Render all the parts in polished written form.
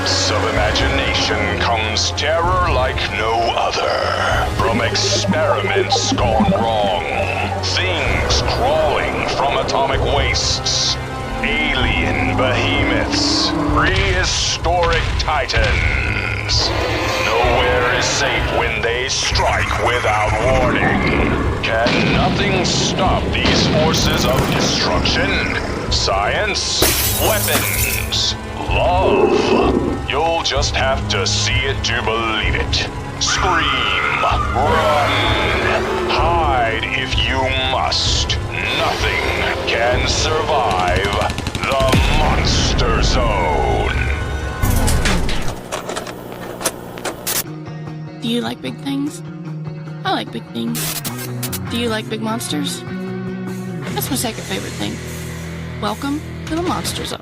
depths of imagination comes terror like no other. From experiments gone wrong, things crawling from atomic wastes, alien behemoths, prehistoric titans. Nowhere is safe when they strike without warning. Can nothing stop these forces of destruction? Science, weapons, love. You'll just have to see it to believe it. Scream, run, hide if you must. Nothing can survive the Monster Zone. Do you like big things? I like big things. Do you like big monsters? That's my second favorite thing. Welcome to the Monster Zone.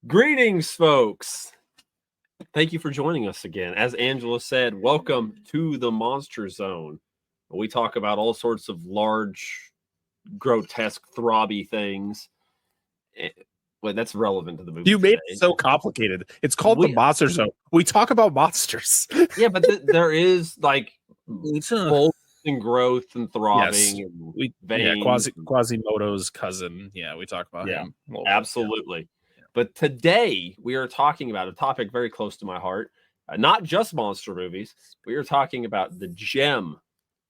Greetings, folks. Thank you for joining us again. As Angela said, welcome to the Monster Zone. We talk about all sorts of large, grotesque, throbby things. Well, that's relevant to the movie. You made it so complicated. It's called the Monster Zone. We talk about monsters. Yeah, but there is like bulk and growth and throbbing. Yes. And Quasimodo's cousin. Yeah, we talk about him. Absolutely. Yeah. But today we are talking about a topic very close to my heart. Not just monster movies. We are talking about the gem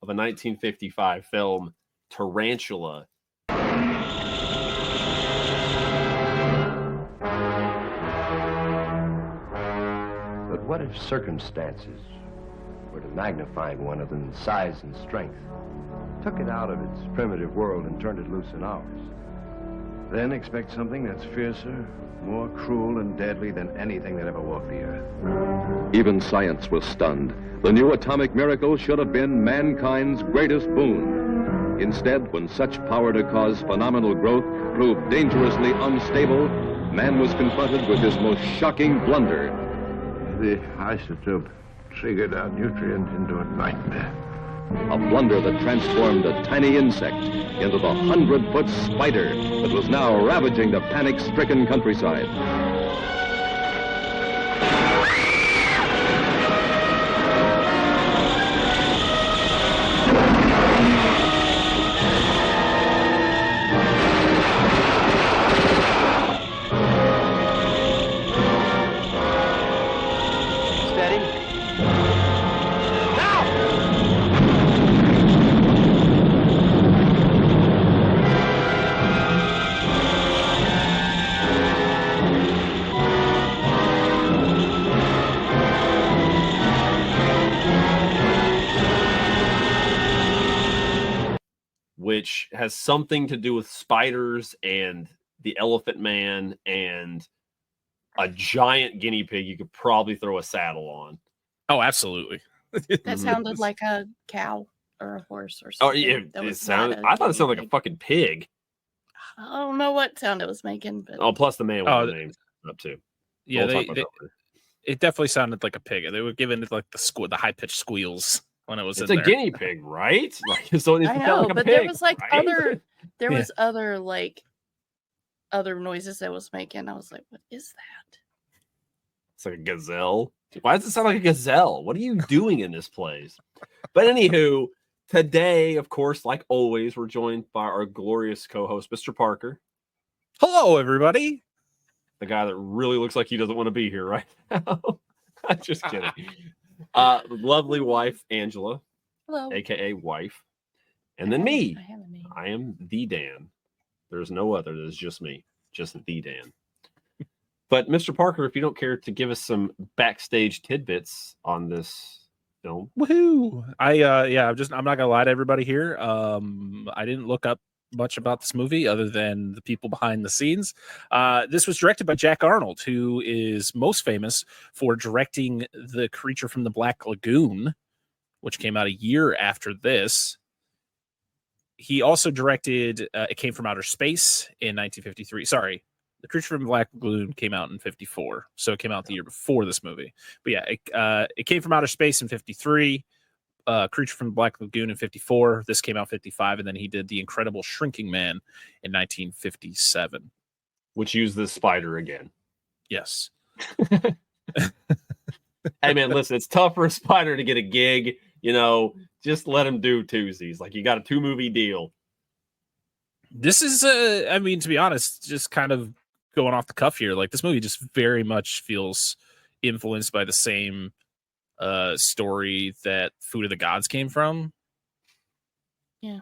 of a 1955 film, Tarantula. But what if circumstances were to magnify one of them in size and strength, took it out of its primitive world and turned it loose in ours? Then expect something that's fiercer, more cruel and deadly than anything that ever walked the earth. Even science was stunned. The new atomic miracle should have been mankind's greatest boon. Instead, when such power to cause phenomenal growth proved dangerously unstable, man was confronted with his most shocking blunder. The isotope triggered our nutrients into a nightmare. A blunder that transformed a tiny insect into the 100-foot spider that was now ravaging the panic-stricken countryside. Which has something to do with spiders and the Elephant Man and a giant guinea pig you could probably throw a saddle on. Oh, absolutely. That sounded like a cow or a horse or something. Oh, yeah, I thought it sounded like a fucking pig. I don't know what sound it was making. But... Oh, plus the man with the name up too. Yeah, it definitely sounded like a pig. They were giving it like the high-pitched squeals. When it was it's a guinea pig, right? Like, so I know, like but pig, there was like right? other noises that was making. I was like, what is that? It's like a gazelle. Why does it sound like a gazelle? What are you doing in this place? But anywho, today, of course, like always, we're joined by our glorious co-host, Mr. Parker. Hello, everybody. The guy that really looks like he doesn't want to be here right now. I'm just kidding. Lovely wife, Angela. Hello. AKA wife. And then me. I have a name. I am the Dan. There's no other. There's just me. Just the Dan. But Mr. Parker, if you don't care to give us some backstage tidbits on this film. Woohoo! I'm not gonna lie to everybody here. I didn't look up much about this movie other than the people behind the scenes. This was directed by Jack Arnold, who is most famous for directing The Creature from the Black Lagoon, which came out a year after this. He also directed It Came from Outer Space in 1953. Sorry, The Creature from the Black Lagoon came out in 54, so it came out the year before this movie. But yeah, It Came from Outer Space in 53. Creature from the Black Lagoon in 54. This came out 55, and then he did The Incredible Shrinking Man in 1957. Which used this spider again. Yes. Hey man, listen, it's tough for a spider to get a gig. Just let him do twosies. Like, you got a 2-movie deal. This is, I mean, to be honest, just kind of going off the cuff here. Like, this movie just very much feels influenced by the same story that Food of the Gods came from. Yeah.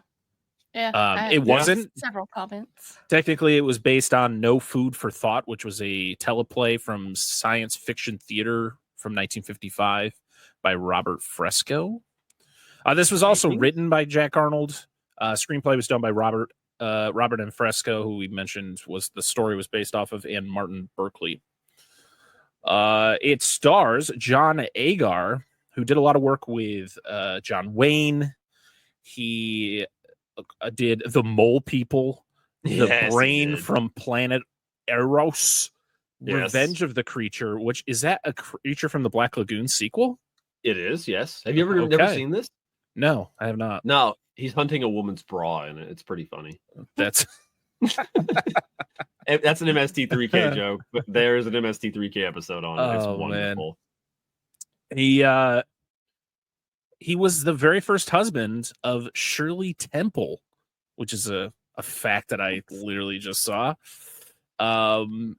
It wasn't. Several comments. Technically, it was based on No Food for Thought, which was a teleplay from Science Fiction Theater from 1955 by Robert Fresco. This was also written by Jack Arnold. Screenplay was done by Robert M. Fresco, who we mentioned the story was based off of, and Martin Berkeley. It stars John Agar, who did a lot of work with John Wayne. He did The Mole People, The Brain from Planet Eros, Revenge of the Creature, which is that a Creature from the Black Lagoon sequel? It is, yes. Have you ever never seen this? No, I have not. No, he's hunting a woman's bra in it. It's pretty funny. That's That's an MST3K joke, but there is an MST3K episode on it. It's wonderful. Man. He was the very first husband of Shirley Temple, which is a fact that I literally just saw. And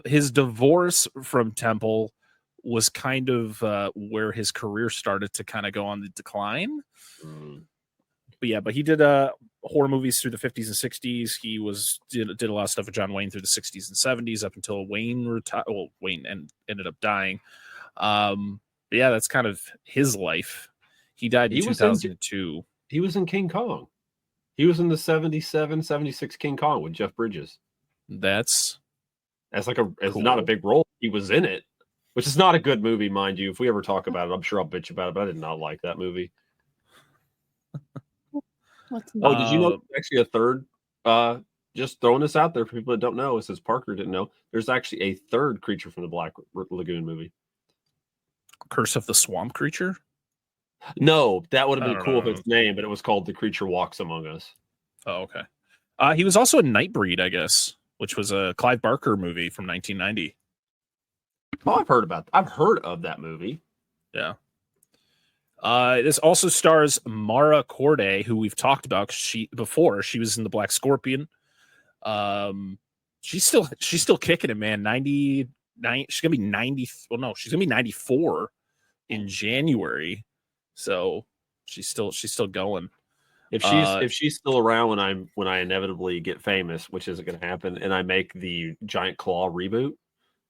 his divorce from Temple was kind of where his career started to kind of go on the decline. But he did horror movies through the 50s and 60s. He did a lot of stuff with John Wayne through the 60s and 70s up until Wayne retired. Well, Wayne ended up dying. But yeah, that's kind of his life. He died in 2002. He was in King Kong. He was in the 77, 76 King Kong with Jeff Bridges. That's like it's not a big role. He was in it, which is not a good movie, mind you. If we ever talk about it, I'm sure I'll bitch about it, but I did not like that movie. Did you know there's actually a third? Just throwing this out there for people that don't know, since Parker didn't know, there's actually a third Creature from the Black Lagoon movie. Curse of the Swamp Creature? No, that would have been cool if its name, but it was called The Creature Walks Among Us. Oh, okay. He was also in Nightbreed, I guess, which was a Clive Barker movie from 1990. Oh, I've heard of that movie. Yeah. This also stars Mara Corday, who we've talked about. She was in The Black Scorpion. She's still kicking it, man. 99. She's gonna be 90. Well, no, she's gonna be 94 in January. So she's still going. If she's still around when I inevitably get famous, which isn't going to happen, and I make the Giant Claw reboot,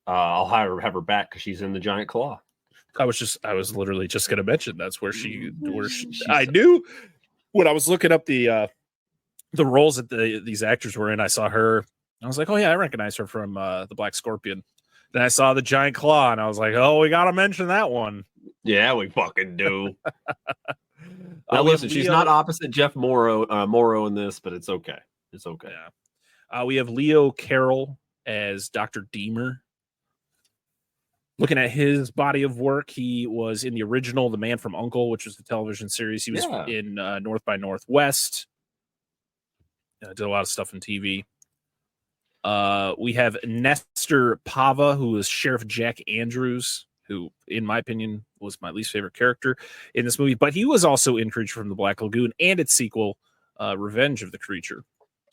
I'll have her back because she's in the Giant Claw. I was literally just going to mention that's where I knew when I was looking up the roles that these actors were in. I saw her. I was like, oh yeah, I recognize her from the Black Scorpion. Then I saw the Giant Claw, and I was like, oh, we got to mention that one. Yeah, we fucking do. Now listen, she's not opposite Jeff Morrow in this, but it's okay. It's okay. Yeah. We have Leo Carroll as Dr. Deemer. Looking at his body of work, he was in the original The Man from U.N.C.L.E., which was the television series. He was in North by Northwest. Did a lot of stuff in TV. We have Nestor Pava, who is Sheriff Jack Andrews, who, in my opinion, was my least favorite character in this movie. But he was also in Creature from the Black Lagoon and its sequel, Revenge of the Creature.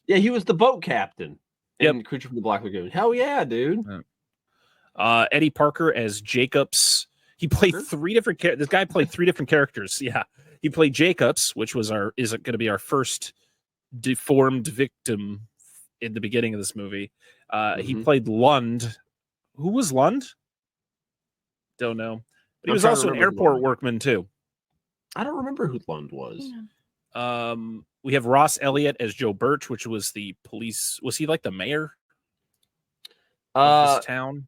Yeah, he was the boat captain in Creature from the Black Lagoon. Hell yeah, dude. Eddie Parker as Jacobs. He played three different characters. This guy played three different characters. Yeah. He played Jacobs, which is going to be our first deformed victim in the beginning of this movie. He played Lund. Who was Lund? Don't know. But he was also an airport workman too. I don't remember who Lund was. We have Ross Elliott as Joe Birch, which was the police. Was he like the mayor of this town?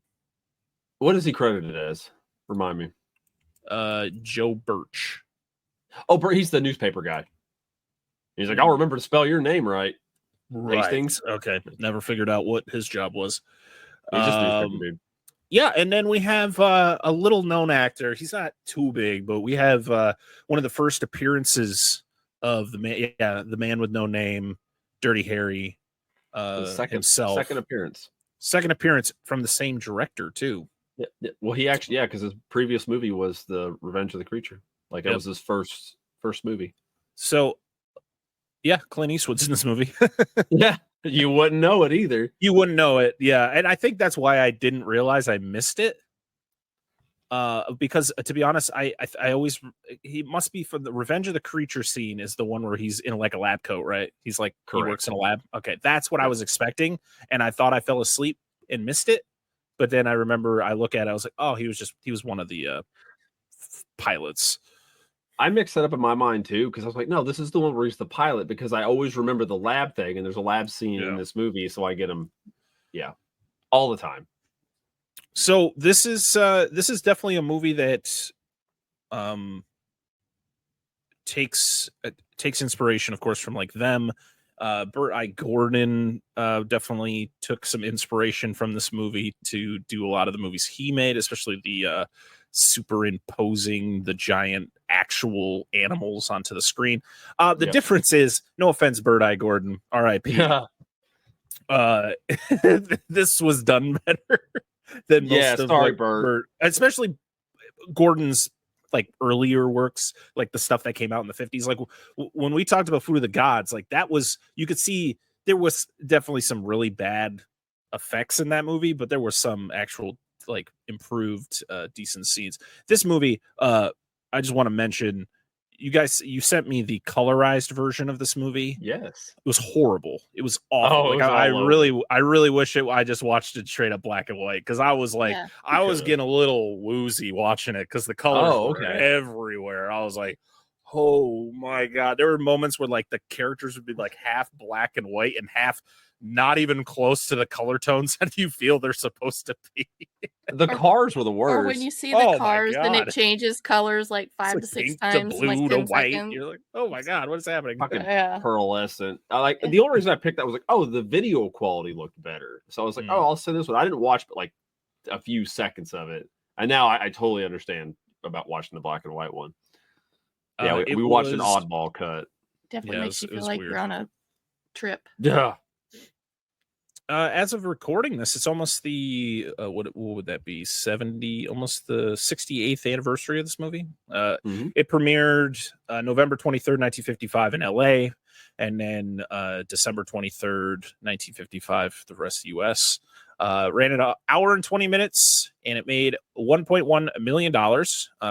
What is he credited as? Remind me. Joe Birch. Oh, he's the newspaper guy. He's like, I'll remember to spell your name right. Hastings. Okay. Never figured out what his job was. He's just newspaper dude. Yeah, and then we have a little known actor. He's not too big, but we have one of the first appearances of the man with no name, Dirty Harry himself. Second appearance from the same director too. Yeah. Well, he actually, because his previous movie was the Revenge of the Creature. Like that was his first movie. So, yeah, Clint Eastwood's in this movie. Yeah, you wouldn't know it either. You wouldn't know it, yeah, and I think that's why I didn't realize I missed it. Because to be honest, I always he must be from the Revenge of the Creature scene is the one where he's in like a lab coat, right? He's like Correct. He works in a lab. Okay, that's what I was expecting, and I thought I fell asleep and missed it. But then I remember I look at it, I was like, oh, he was one of the pilots. I mixed that up in my mind too, because I was like, no, this is the one where he's the pilot, because I always remember the lab thing, and there's a lab scene in this movie, so I get him, all the time. So this is definitely a movie that takes inspiration, of course, from like them. Burt I. Gordon definitely took some inspiration from this movie to do a lot of the movies he made, especially the superimposing the giant actual animals onto the screen. The difference is, no offense, Burt I. Gordon, R.I.P. This was done better than most of Burt, especially Gordon's like earlier works, like the stuff that came out in the 50s. Like when we talked about Food of the Gods, like that was, you could see there was definitely some really bad effects in that movie, but there were some actual like improved decent scenes. This movie, I just want to mention, you sent me the colorized version of this movie. Yes, it was horrible. It was awful. I really wish I just watched it straight up black and white, because I was like, I was getting a little woozy watching it because the colors were everywhere. I was like, oh my god. There were moments where like the characters would be like half black and white and half not even close to the color tones that you feel they're supposed to be. The cars were the worst. Or when you see the cars, then it changes colors like 5 to 6 times, blue like to 10 white. seconds. You're like, oh my god, what is happening? Fucking pearlescent. The only reason I picked that was like, oh, the video quality looked better. So I was like, oh, I'll send this one. I didn't watch but like a few seconds of it, and now I totally understand about watching the black and white one. Yeah, we watched an oddball cut. Definitely makes you feel like you're on a trip. Yeah. As of recording this, it's almost the what would that be? Almost the 68th anniversary of this movie. It premiered November 23rd, 1955 in LA, and then December 23rd, 1955, the rest of the US. Ran an hour and 20 minutes, and it made $1.1 million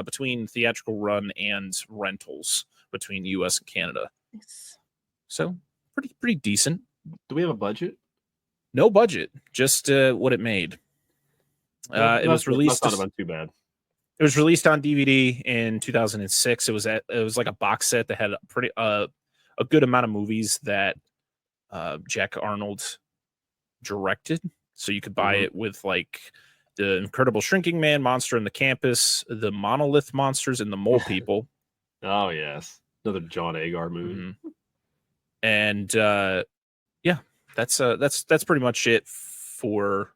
between theatrical run and rentals between the US and Canada. Nice. So pretty decent. Do we have a budget? No budget, just what it made. It was released. That's not too bad. It was released on DVD in 2006. It was like a box set that had a good amount of movies that Jack Arnold directed. So you could buy it with like the Incredible Shrinking Man, Monster in the Campus, the Monolith Monsters, and the Mole People. Oh yes, another John Agar movie. And that's pretty much it for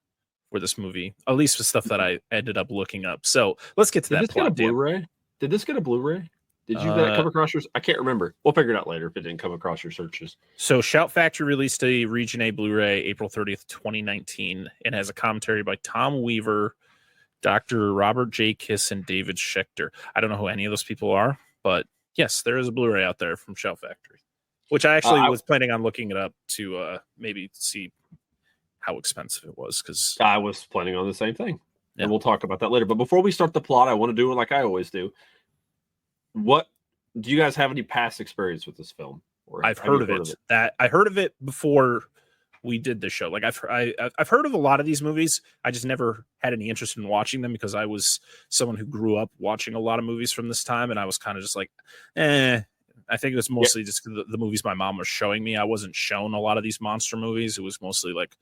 this movie, at least the stuff that I ended up looking up. So let's get to that plot. Did this get a Blu-ray? Did you come across yours? I can't remember. We'll figure it out later if it didn't come across your searches. So Shout Factory released a Region A Blu-ray April 30th, 2019, and has a commentary by Tom Weaver, Dr. Robert J. Kiss, and David Schechter. I don't know who any of those people are, but yes, there is a Blu-ray out there from Shout Factory, which I actually was planning on looking it up to maybe see how expensive it was, because I was planning on the same thing. And we'll talk about that later. But before we start the plot, I want to do it like I always do. What do you guys have any past experience with this film? Or I've heard of it. I heard of it before we did the show. Like I've heard of a lot of these movies. I just never had any interest in watching them because I was someone who grew up watching a lot of movies from this time, and I was kind of just like, I think it was mostly just the movies my mom was showing me. I wasn't shown a lot of these monster movies. It was mostly like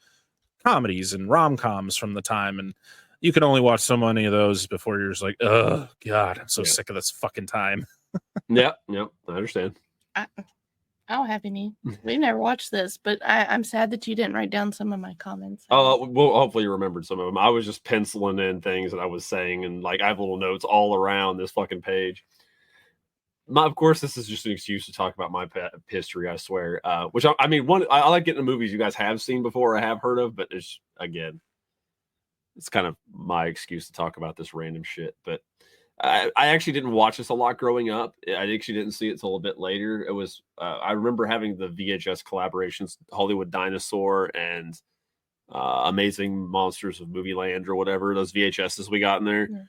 comedies and rom-coms from the time, and you can only watch so many of those before you're just like, oh god, I'm so sick of this fucking time. Yeah, I understand. Oh, happy me. We've never watched this, but I'm sad that you didn't write down some of my comments. Oh, well, hopefully you remembered some of them. I was just penciling in things that I was saying, and like I have little notes all around this fucking page. Of course, this is just an excuse to talk about my history. I swear. Which I mean, I like getting the movies you guys have seen before or have heard of, but it's kind of my excuse to talk about this random shit. But I actually didn't watch this a lot growing up. I actually didn't see it till a bit later. It was I remember having the VHS collaborations, Hollywood Dinosaur and Amazing Monsters of Movie Land or whatever, those VHSs we got in there. Yeah.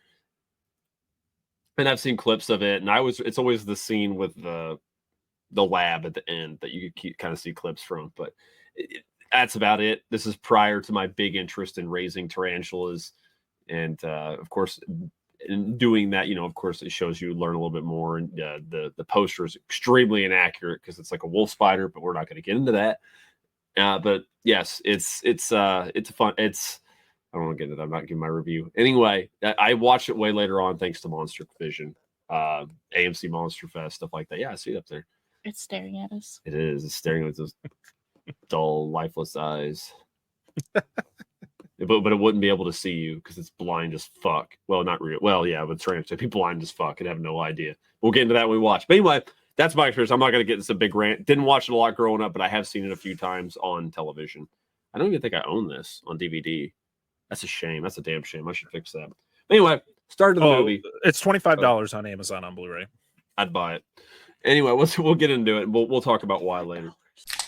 And I've seen clips of it, and it's always the scene with the lab at the end that you could kind of see clips from. But that's about it. This is prior to my big interest in raising tarantulas. And of course, in doing that, of course, it shows you learn a little bit more. And the poster is extremely inaccurate because it's like a wolf spider, but we're not going to get into that. But yes, it's a fun. I don't want to get into that. I'm not giving my review. Anyway, I watched it way later on thanks to Monster Vision, AMC Monster Fest, stuff like that. Yeah, I see it up there. It's staring at us. It is. It's staring at those dull, lifeless eyes. but it wouldn't be able to see you because it's blind as fuck. Well, not real. Well, yeah, but trying to be blind as fuck and have no idea. We'll get into that when we watch. But anyway, that's my experience. I'm not going to get into some big rant. Didn't watch it a lot growing up, but I have seen it a few times on television. I don't even think I own this on DVD. That's a shame. That's a damn shame. I should fix that. Anyway, start of the movie. It's $25 on Amazon on Blu-ray. I'd buy it. Anyway, we'll get into it. We'll talk about why later.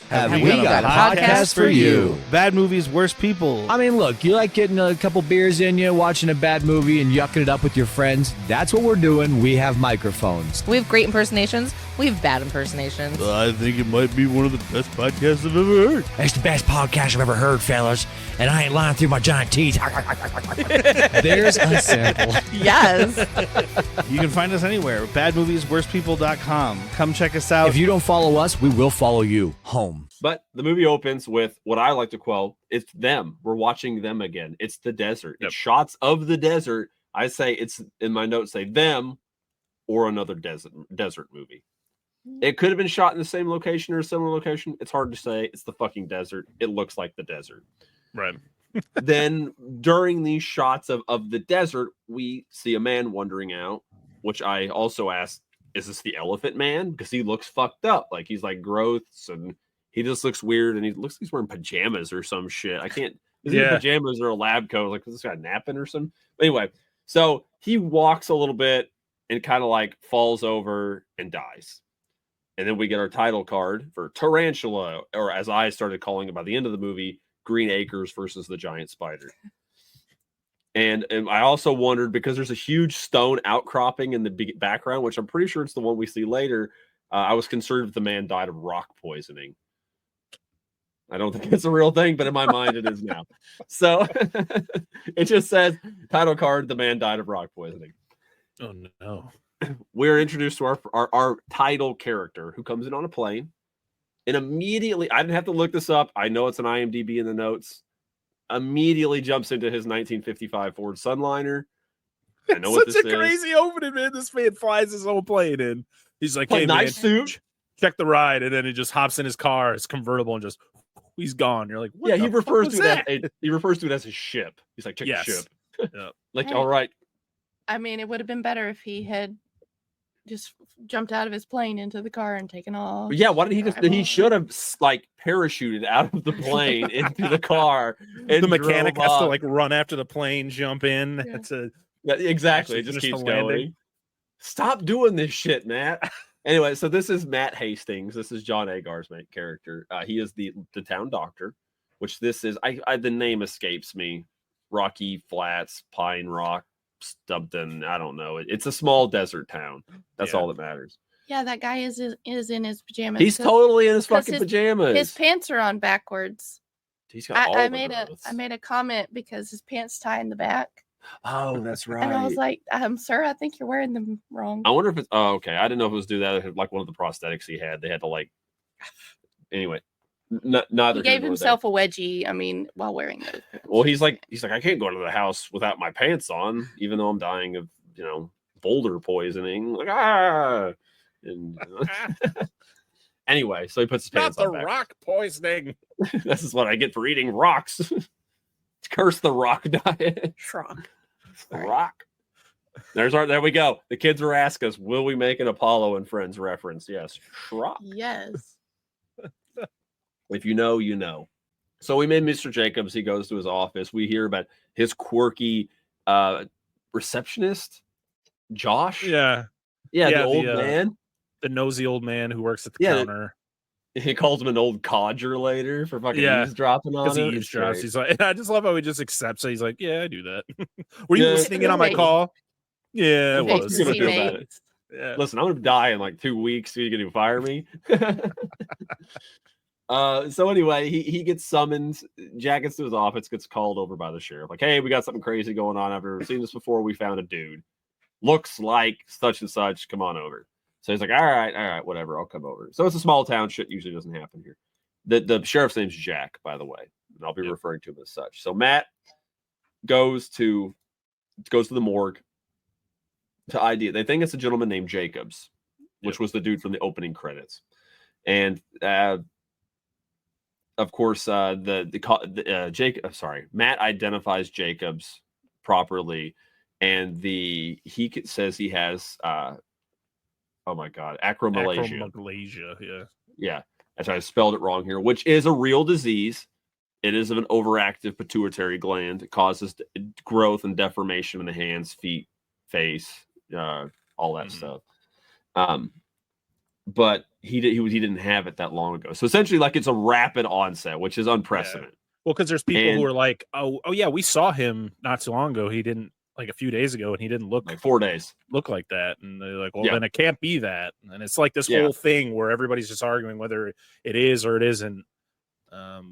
Have we got a podcast for you? Bad movies, worse people. I mean, look, you like getting a couple beers in you, watching a bad movie, and yucking it up with your friends. That's what we're doing. We have microphones. We have great impersonations. We have bad impersonations. I think it might be one of the best podcasts I've ever heard. It's the best podcast I've ever heard, fellas. And I ain't lying through my giant teeth. There's a sample. Yes. You can find us anywhere. Badmoviesworsepeople.com. Come check us out. If you don't follow us, we will follow you home. But the movie opens with what I like to quote. It's them. We're watching them again. It's the desert. Yep. It's shots of the desert. I say it's in my notes say them or another desert movie. It could have been shot in the same location or a similar location. It's hard to say. It's the fucking desert. It looks like the desert. Right. Then during these shots of the desert, we see a man wandering out, which I also asked, is this the Elephant Man? Because he looks fucked up. Like he's like growths and he just looks weird. And he looks like he's wearing pajamas or some shit. I can't. Is it pajamas or a lab coat? Like, is this guy napping or something? But anyway, so he walks a little bit and kind of like falls over and dies. And then we get our title card for Tarantula, or as I started calling it by the end of the movie, Green Acres versus the Giant Spider. And I also wondered, because there's a huge stone outcropping in the background, which I'm pretty sure it's the one we see later, I was concerned if the man died of rock poisoning. I don't think it's a real thing, but in my mind it is now. So it just says, title card, the man died of rock poisoning. Oh, no. We're introduced to our title character who comes in on a plane and immediately, I didn't have to look this up. I know it's an IMDb in the notes. Immediately jumps into his 1955 Ford Sunliner. I know what this is. Such a crazy opening, man. This man flies his own plane in. He's like, hey, nice man, suit. Check the ride. And then he just hops in his car. It's convertible and just, he's gone. You're like, what? Yeah, he refers to it as his ship. He's like, check the ship. Yep. Like, all right. I mean, it would have been better if he had just jumped out of his plane into the car and taken off. Yeah, why didn't he just? He should have like parachuted out of the plane into the car. And the mechanic has to like run after the plane, jump in. Yeah. Exactly. It just keeps going. Stop doing this shit, Matt. Anyway, so this is Matt Hastings. This is John Agar's main character. He is the town doctor, which this is. The name escapes me. Rocky Flats, Pine Rock. Something, I don't know. It's a small desert town. That's all that matters. Yeah, that guy is in his pajamas. He's totally in his fucking pajamas. His pants are on backwards. He's got I made a comment because his pants tie in the back. Oh, that's right. And I was like, sir, I think you're wearing them wrong. I wonder if it's okay. I didn't know if it was do that. Like one of the prosthetics he had, they had to like. Anyway. Neither he gave himself a wedgie. I mean, while wearing those. Well, he's like, I can't go to the house without my pants on, even though I'm dying of boulder poisoning. Like and Anyway, so he puts his Not pants the on back. rock poisoning. This is what I get for eating rocks. Curse the rock diet. Shrock. Rock. There we go. The kids were asking us, will we make an Apollo and Friends reference? Yes. Shrock. Yes. If you know, you know. So we made Mr. Jacobs. He goes to his office. We hear about his quirky receptionist, Josh. Yeah, the old man. the nosy old man who works at the Yeah, counter. He calls him an old codger later for fucking eavesdropping on Because him. he It's eavesdrops. great. He's like, I just love how he just accepts it. He's like, yeah, I do that. Were you Yeah. listening in on my call? Yeah, it What's was. he gonna do about it? Yeah. Listen, I'm gonna die in like 2 weeks. So you gonna fire me? So anyway, he gets summoned. Jack gets to his office, gets called over by the sheriff. Like, hey, we got something crazy going on. I've never seen this before. We found a dude. Looks like such and such. Come on over. So he's like, all right, whatever. I'll come over. So it's a small town. Shit usually doesn't happen here. The sheriff's name's Jack, by the way, and I'll be referring to him as such. So Matt goes to the morgue to ID. They think it's a gentleman named Jacobs, which was the dude from the opening credits, and of course, Matt identifies Jacobs properly, and he says he has oh my god, acromegalia. Acromegalia, Yeah, that's I spelled it wrong here, which is a real disease. It is of an overactive pituitary gland. It causes growth and deformation in the hands, feet, face, all that stuff. But he didn't have it that long ago. So essentially, like, it's a rapid onset, which is unprecedented. Yeah. Well, because there's people who are like, oh yeah, we saw him not too long ago. He didn't, like, a few days ago, and he didn't look like 4 days look like that. And they're like, well, then it can't be that. And it's like this whole thing where everybody's just arguing whether it is or it isn't.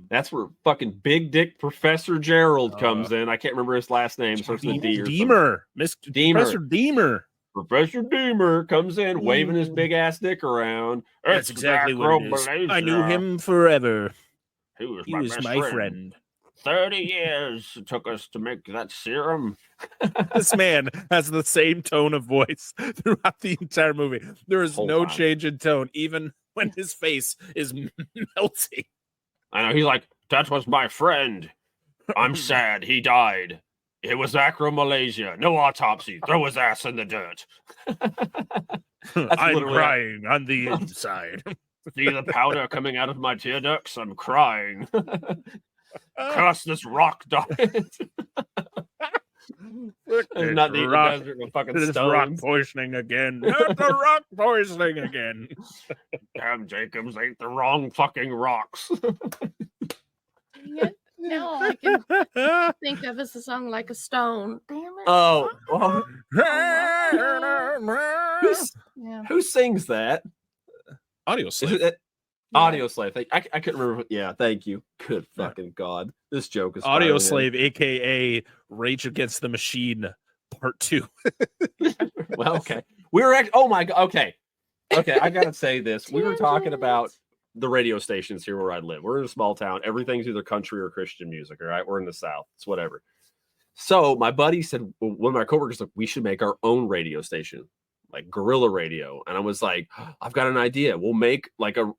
That's where fucking Big Dick Professor Gerald comes in. I can't remember his last name. Starts with a D or Deemer, Professor Deemer. Professor Deemer comes in waving his big ass dick around. That's exactly what it is. I knew him forever. He was my friend. 30 years it took us to make that serum. This man has the same tone of voice throughout the entire movie. There is no change in tone, even when his face is melting. I know. He's like, that was my friend. I'm sad he died. It was acromegalia. No autopsy. Throw his ass in the dirt. I'm crying on the inside. See the powder coming out of my tear ducts? I'm crying. Curse this rock diet. Not the desert with fucking stones. Rock poisoning again. Not the rock poisoning again. Damn, Jacobs ate the wrong fucking rocks. Now all I can think of is a song like a stone. Damn it. Oh. Who sings that? Audio Slave. Audio Slave. I couldn't remember. Yeah, thank you. Good fucking God. This joke is Audio Slave, aka Rage Against the Machine Part 2. Well, okay. We were oh my God. Okay, I gotta say this. We were talking about the radio stations here where I live. We're in a small town. Everything's either country or Christian music. All right, we're in the South. It's whatever. So my buddy said, one of my coworkers said, we should make our own radio station, like guerrilla radio. And I was like, I've got an idea. We'll make like our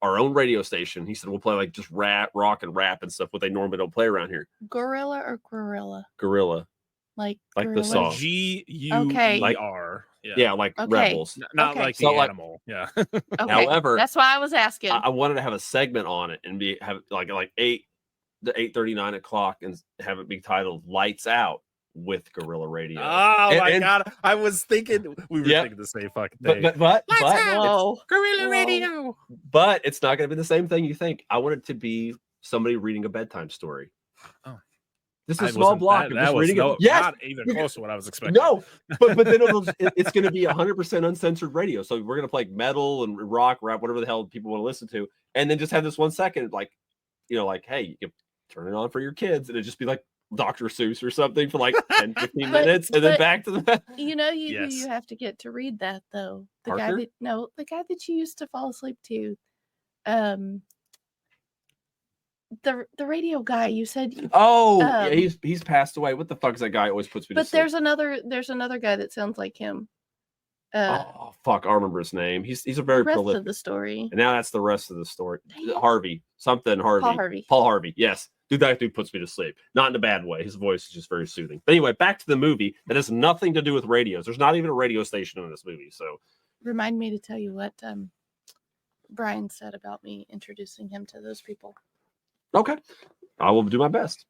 own radio station. He said, we'll play like just rock and rap and stuff, what they normally don't play around here. Gorilla or gorilla? Gorilla. Like the song. G-U-E-R. Yeah, like Rebels. Not like the animal. Yeah. Okay. However, that's why I was asking. I wanted to have a segment on it and have like 8:30, 9 o'clock, and have it be titled "Lights Out" with Guerrilla Radio. Oh my God! I was thinking we were thinking the same fucking thing. But Guerrilla Radio. But it's not going to be the same thing you think. I want it to be somebody reading a bedtime story. Oh. This is a small block. That was not even close to what I was expecting. No, but then it's going to be 100% uncensored radio. So we're going to play metal and rock, rap, whatever the hell people want to listen to, and then just have this 1 second, like, like, hey, you turn it on for your kids, and it'd just be like Dr. Seuss or something for like 10, 15 minutes, and then back to the. Who you have to get to read that though. The Parker? guy that you used to fall asleep to. The radio guy you said. He's passed away. What the fuck is that guy always puts me to sleep? But there's another guy that sounds like him. Oh fuck, I remember his name. He's a the very rest prolific. of the story. And now that's the rest of the story. Dang it. Harvey. Paul Harvey. Yes. Dude, that dude puts me to sleep. Not in a bad way. His voice is just very soothing. But anyway, back to the movie. That has nothing to do with radios. There's not even a radio station in this movie. So Remind me to tell you what Brian said about me introducing him to those people. okay. I will do my best.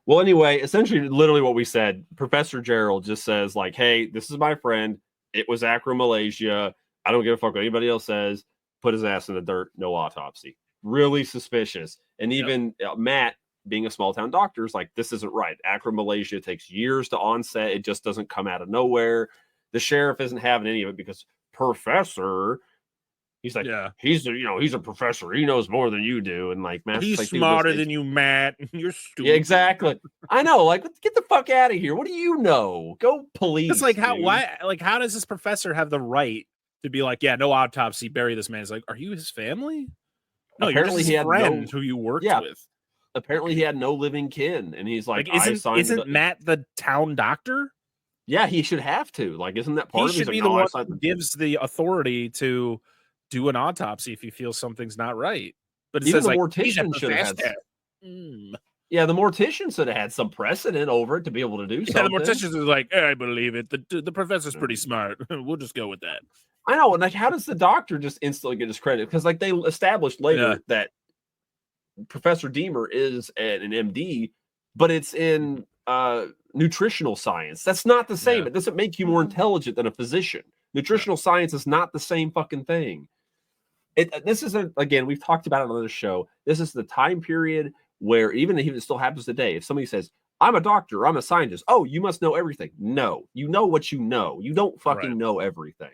Well, anyway, essentially, literally what we said, Professor Gerald just says, like, hey, this is my friend. It was acromalaysia. I don't give a fuck what anybody else says. Put his ass in the dirt. No autopsy. Really suspicious. And even Matt, being a small town doctor, is like, this isn't right. Acromalaysia takes years to onset. It just doesn't come out of nowhere. The sheriff isn't having any of it because Professor, he's like, he's a professor. He knows more than you do. And like, Matt's he's like, smarter than you, Matt. You're stupid. Yeah, exactly. I know. Like, get the fuck out of here. What do you know? Go police. It's like, how dude. how does this professor have the right to be like, yeah, no autopsy, bury this man? It's like, are you his family? No, Apparently you're just his friend who you worked with. Apparently he had no living kin, and he's like, isn't Matt the town doctor? Yeah, he should have to. Like, isn't that part of it? He should be the one who gives the authority to do an autopsy if he feels something's not right. But it even says the like, mortician should have had. Yeah, the mortician should have had some precedent over it to be able to do something. Yeah, the mortician is like, I believe it. The professor's pretty smart. We'll just go with that. I know. And like, how does the doctor just instantly get discredited? Because like they established later that Professor Deemer is an MD, but it's in nutritional science. That's not the same. It doesn't make you more intelligent than a physician. Nutritional science is not the same fucking thing. This is again, we've talked about it on this show. This is the time period where even if it still happens today, if somebody says, I'm a doctor, I'm a scientist, oh, you must know everything. No, you know what you know. You don't fucking know everything.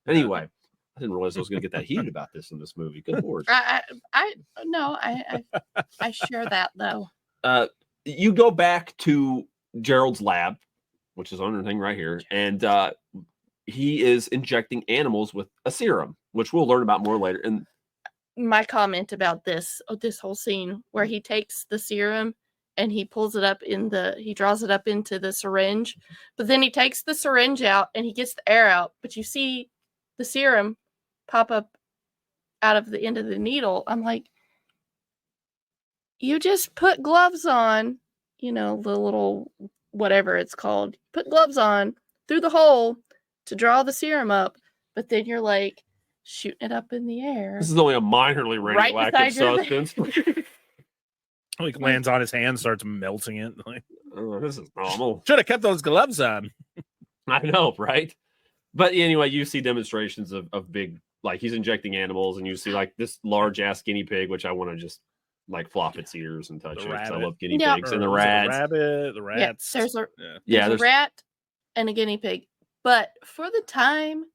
Anyway, I didn't realize I was going to get that heated about this in this movie. Good Lord. I share that though. You go back to Gerald's lab, which is on the thing right here, and he is injecting animals with a serum, which we'll learn about more later. And my comment about this whole scene where he takes the serum and he pulls it up he draws it up into the syringe, but then he takes the syringe out and he gets the air out, but you see the serum pop up out of the end of the needle. I'm like, you just put gloves on, the little whatever it's called, put gloves on through the hole to draw the serum up, but then you're like shooting it up in the air. This is only a minorly radioactive substance. Like lands on his hand, starts melting it. Like, oh, this is normal. Should have kept those gloves on. I know, right? But anyway, you see demonstrations of big, like he's injecting animals, and you see like this large ass guinea pig, which I want to just like flop its ears and touch it. I love guinea pigs and the rats. The rats. Yeah, there's a rat and a guinea pig. But for the time,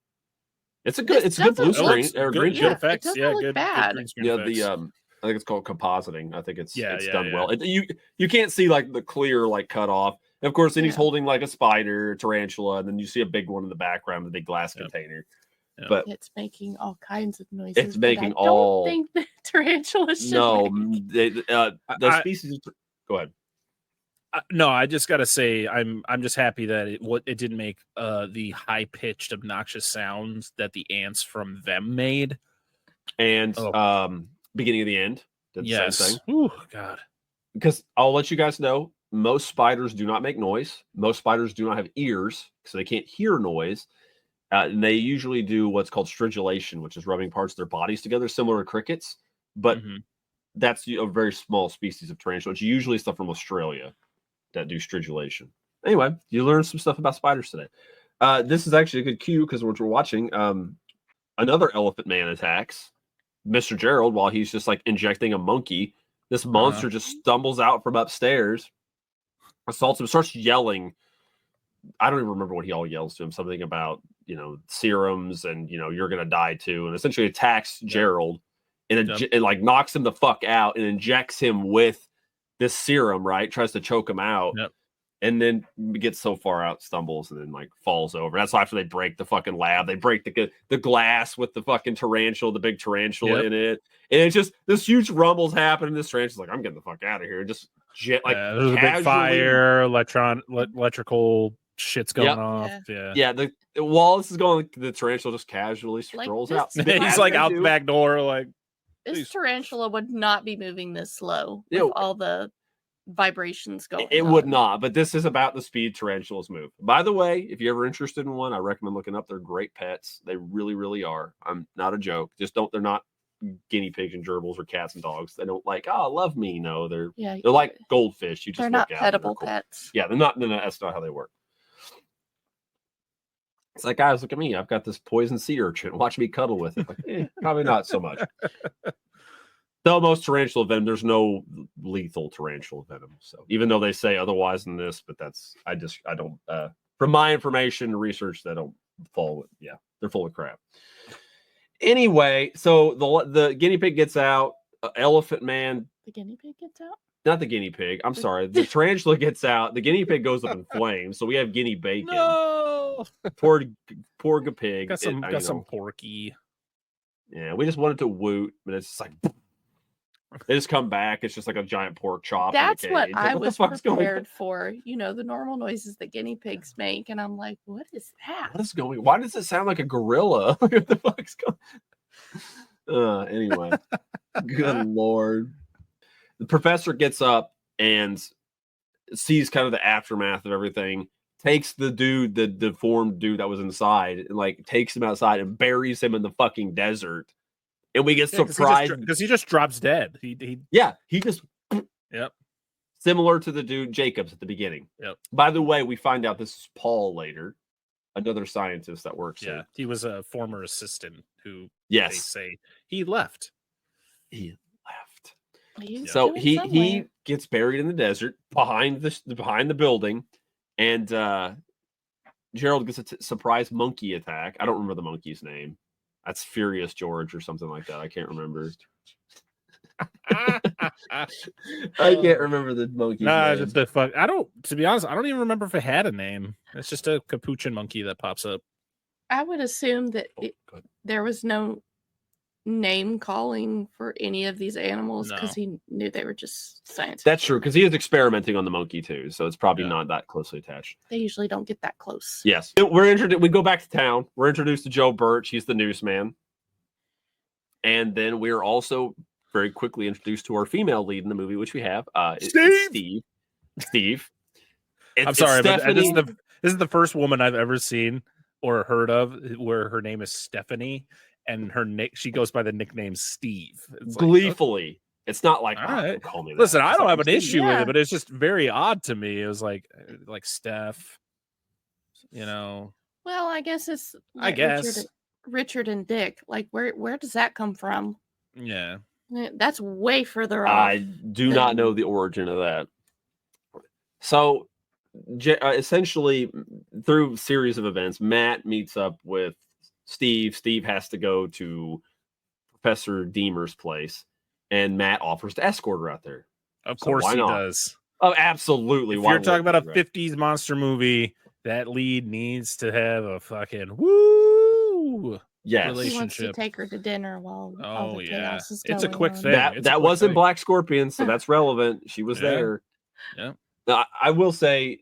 it's a good blue screen or green screen effects. It doesn't look bad. I think it's called compositing. I think it's done well. You can't see like the clear like cut off. And of course, then he's holding like a spider, tarantula, and then you see a big one in the background, the big glass container. Yeah. But it's making all kinds of noises. It's making I don't think the tarantula should. No, the species. Go ahead. No, I just gotta say, I'm just happy that it didn't make the high pitched, obnoxious sounds that the ants from them made. And beginning of the end, did the same thing. Oh God! Because I'll let you guys know, most spiders do not make noise. Most spiders do not have ears, so they can't hear noise. And they usually do what's called stridulation, which is rubbing parts of their bodies together, similar to crickets. But that's a very small species of tarantula. It's usually stuff from Australia that do stridulation. Anyway, you learned some stuff about spiders today. This is actually a good cue because we're watching another elephant man attacks Mr. Gerald while he's just like injecting a monkey. This monster just stumbles out from upstairs, assaults him, starts yelling. I don't even remember what he all yells to him. Something about, serums and, you're going to die too. And essentially attacks Gerald and like knocks him the fuck out and injects him with this serum, right? Tries to choke him out. Yep. And then gets so far out, stumbles, and then like falls over. That's after they break the fucking lab. They break the glass with the fucking tarantula, the big tarantula in it. And it's just this huge rumbles happening. This tarantula's like, I'm getting the fuck out of here. Just there's a big fire, electrical shit's going Yep. off. Yeah. Yeah, while this is going, the tarantula just casually Like strolls this- out. He's like out the back door, like This Please. tarantula would not be moving this slow with Ew. all the vibrations going It on. would not, but this is about the speed tarantulas move. By the way, if you're ever interested in one, I recommend looking up. They're great pets. They really, really are. I'm not a joke. They're not guinea pigs and gerbils or cats and dogs. They don't like, oh, love me. No, they're like goldfish. You just they're not look at them, pettable cool. pets. Yeah, they're not. No, that's not how they work. It's like, guys, look at me. I've got this poison sea urchin. Watch me cuddle with it. Like, probably not so much. Though most tarantula venom, there's no lethal tarantula venom. So even though they say otherwise in this, but I don't. From my information and research, they don't fall. Yeah, they're full of crap. Anyway, so the guinea pig gets out. Elephant Man. The guinea pig gets out. Not the guinea pig. I'm sorry. The tarantula gets out. The guinea pig goes up in flames. So we have guinea bacon. no. Poor pig. Got some porky. Yeah, we just wanted to woot, but it's just like they just come back. It's just like a giant pork chop. That's in a what cage. I Like, was the fuck's going on? prepared for. You know, the normal noises that guinea pigs make, and I'm like, what is that? What is going? Why does it sound like a gorilla? What the fuck's going? Anyway, good lord. The professor gets up and sees kind of the aftermath of everything. Takes the dude, the deformed dude that was inside, and like takes him outside and buries him in the fucking desert. And we get surprised because he just drops dead. He just Yep. Similar to the dude Jacobs at the beginning. Yep. By the way, we find out this is Paul later, another scientist that works here. He was a former assistant who Yes. they say he left. He left. He's So doing he somewhere. gets buried in the desert behind the building, and Gerald gets a surprise monkey attack. I don't remember the monkey's name. That's Furious George or something like that. I can't remember. I can't remember the monkey's name. Just the fuck. To be honest, I don't even remember if it had a name. It's just a capuchin monkey that pops up. I would assume that there was no name calling for any of these animals because he knew they were just science. That's true, because he is experimenting on the monkey too, so it's probably not that closely attached. They usually don't get that close. Yes, we're introduced. We go back to town. We're introduced to Joe Birch. He's the newsman, and then we're also very quickly introduced to our female lead in the movie, which we have Steve. I'm sorry, but this is the first woman I've ever seen or heard of where her name is Stephanie. And she goes by the nickname Steve. It's Gleefully. Like, it's not like, all right. Call me that. Listen, I don't have an Steve. issue with it, but it's just very odd to me. It was like Steph, you know. Well, I guess it's I guess Richard and Dick. Like, where does that come from? Yeah. That's way further off. I do not know the origin of that. So, essentially, through a series of events, Matt meets up with Steve. Steve has to go to Professor Deemer's place, and Matt offers to escort her out there. Of course he does. Oh, absolutely. If you're talking about a 50s monster movie, that lead needs to have a fucking woo yes. He wants to take her to dinner while all the chaos is going It's a quick on. thing. That wasn't Black Scorpion, so that's relevant. She was there. Yeah. Now, I will say,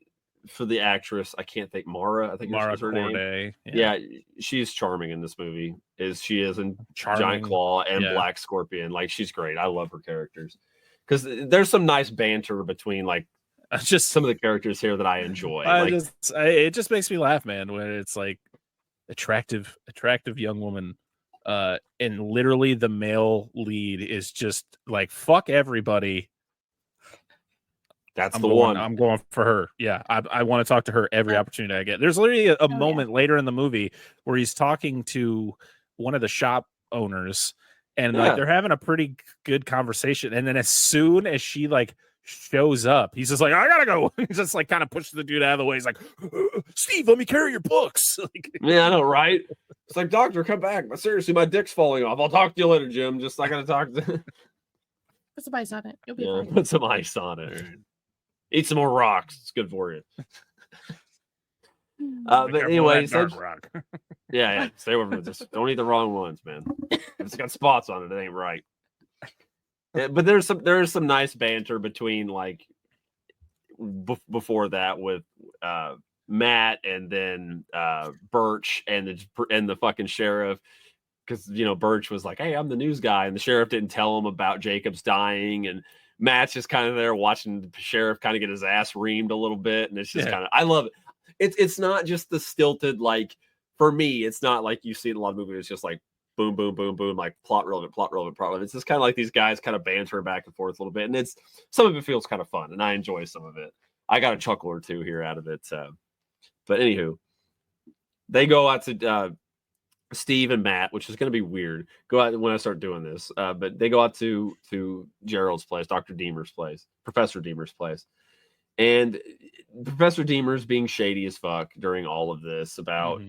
for the actress, I can't think Mara. I think Mara was her name. Yeah. She's charming in this movie. She is in Charming. Giant Claw and Black Scorpion. Like, she's great. I love her characters because there's some nice banter between like just some of the characters here that I enjoy. It just makes me laugh, man. When it's like attractive young woman, and literally the male lead is just like fuck everybody. That's I'm the going, one. I'm going for her. Yeah, I want to talk to her every opportunity I get. There's literally a moment later in the movie where he's talking to one of the shop owners, and like they're having a pretty good conversation. And then as soon as she like shows up, he's just like, I gotta go. He's just like kind of pushes the dude out of the way. He's like, Steve, let me carry your books. Yeah, I know, right? It's like, doctor, come back. But seriously, my dick's falling off. I'll talk to you later, Jim. Just I gotta talk to. Put some ice on it. You'll be fine. Put some ice on it. Eat some more rocks. It's good for you. But anyway, yeah, stay away from it. Just don't eat the wrong ones, man. If it's got spots on it, it ain't right. But there's some nice banter between like before that with Matt and then Birch and the fucking sheriff, because Birch was like, "Hey, I'm the news guy," and the sheriff didn't tell him about Jacobs dying, and Matt's just kind of there watching the sheriff kind of get his ass reamed a little bit, and it's just kind of, I love it. It's not just the stilted, like, for me, it's not like you see in a lot of movies. It's just like boom, boom, boom, boom, like plot relevant, plot relevant, plot relevant. It's just kind of like these guys kind of banter back and forth a little bit, and some of it feels kind of fun, and I enjoy some of it. I got a chuckle or two here out of it. But anywho, they go out to Steve and Matt, which is going to be weird. Go out when I start doing this, but they go out to Gerald's place, Dr. Deemer's place, Professor Deemer's place, and Professor Deemer's being shady as fuck during all of this about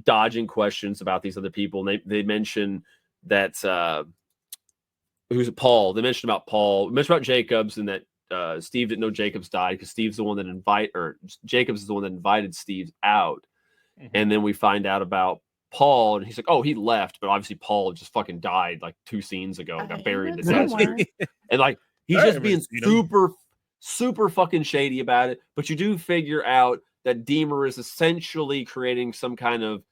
dodging questions about these other people. And they mention that who's Paul? They mentioned about Paul. They mentioned about Jacobs, and that Steve didn't know Jacobs died because Steve's the one that Jacobs is the one that invited Steve out. And then we find out about Paul, and he's like, "Oh, he left," but obviously Paul just fucking died like 2 scenes ago, got buried in the desert, and like he's just being super fucking shady about it. But you do figure out that Deemer is essentially creating some kind of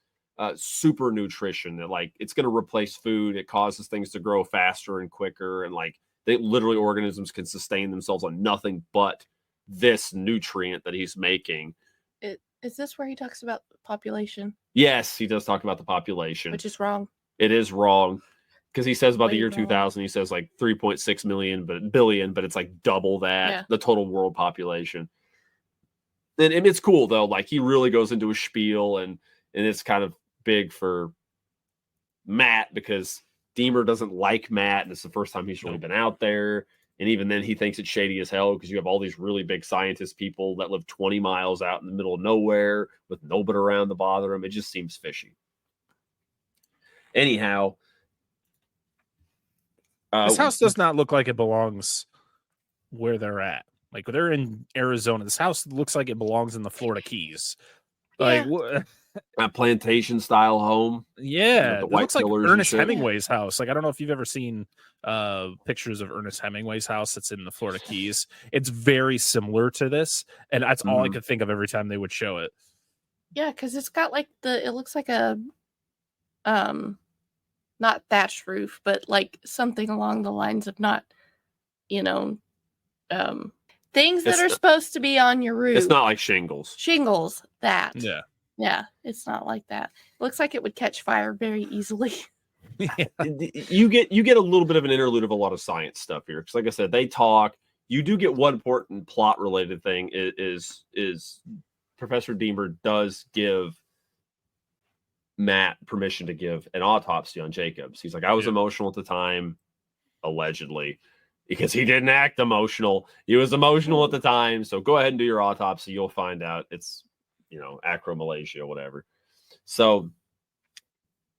super nutrition that, like, it's going to replace food. It causes things to grow faster and quicker, and like literally organisms can sustain themselves on nothing but this nutrient that he's making. Is this where he talks about population? Yes, he does talk about the population, which is wrong. It is wrong, because he says about the year 2000, he says like 3.6 billion, but it's like double that, the total world population. And it's cool though. Like, he really goes into a spiel, and it's kind of big for Matt because Deemer doesn't like Matt, and it's the first time he's really been out there. And even then, he thinks it's shady as hell because you have all these really big scientist people that live 20 miles out in the middle of nowhere with nobody around to bother them. It just seems fishy. Anyhow, this house does not look like it belongs where they're at. Like, they're in Arizona. This house looks like it belongs in the Florida Keys. Like, a plantation style home. Yeah, the it white looks like pillars Ernest Hemingway's house. Like, I don't know if you've ever seen pictures of Ernest Hemingway's house that's in the Florida Keys. It's very similar to this, and that's all I could think of every time they would show it. Yeah, because it's got like it looks like a not thatched roof, but like something along the lines of not, things that are supposed to be on your roof. It's not like shingles. Shingles, that. Yeah. Yeah, it's not like that. It looks like it would catch fire very easily. You get a little bit of an interlude of a lot of science stuff here, because like I said, they talk. You do get one important plot related thing is Professor Deemer does give Matt permission to give an autopsy on Jacobs. He's like, I was emotional at the time, allegedly, because he didn't act emotional. He was emotional at the time, so go ahead and do your autopsy. You'll find out it's acromalacia, whatever. So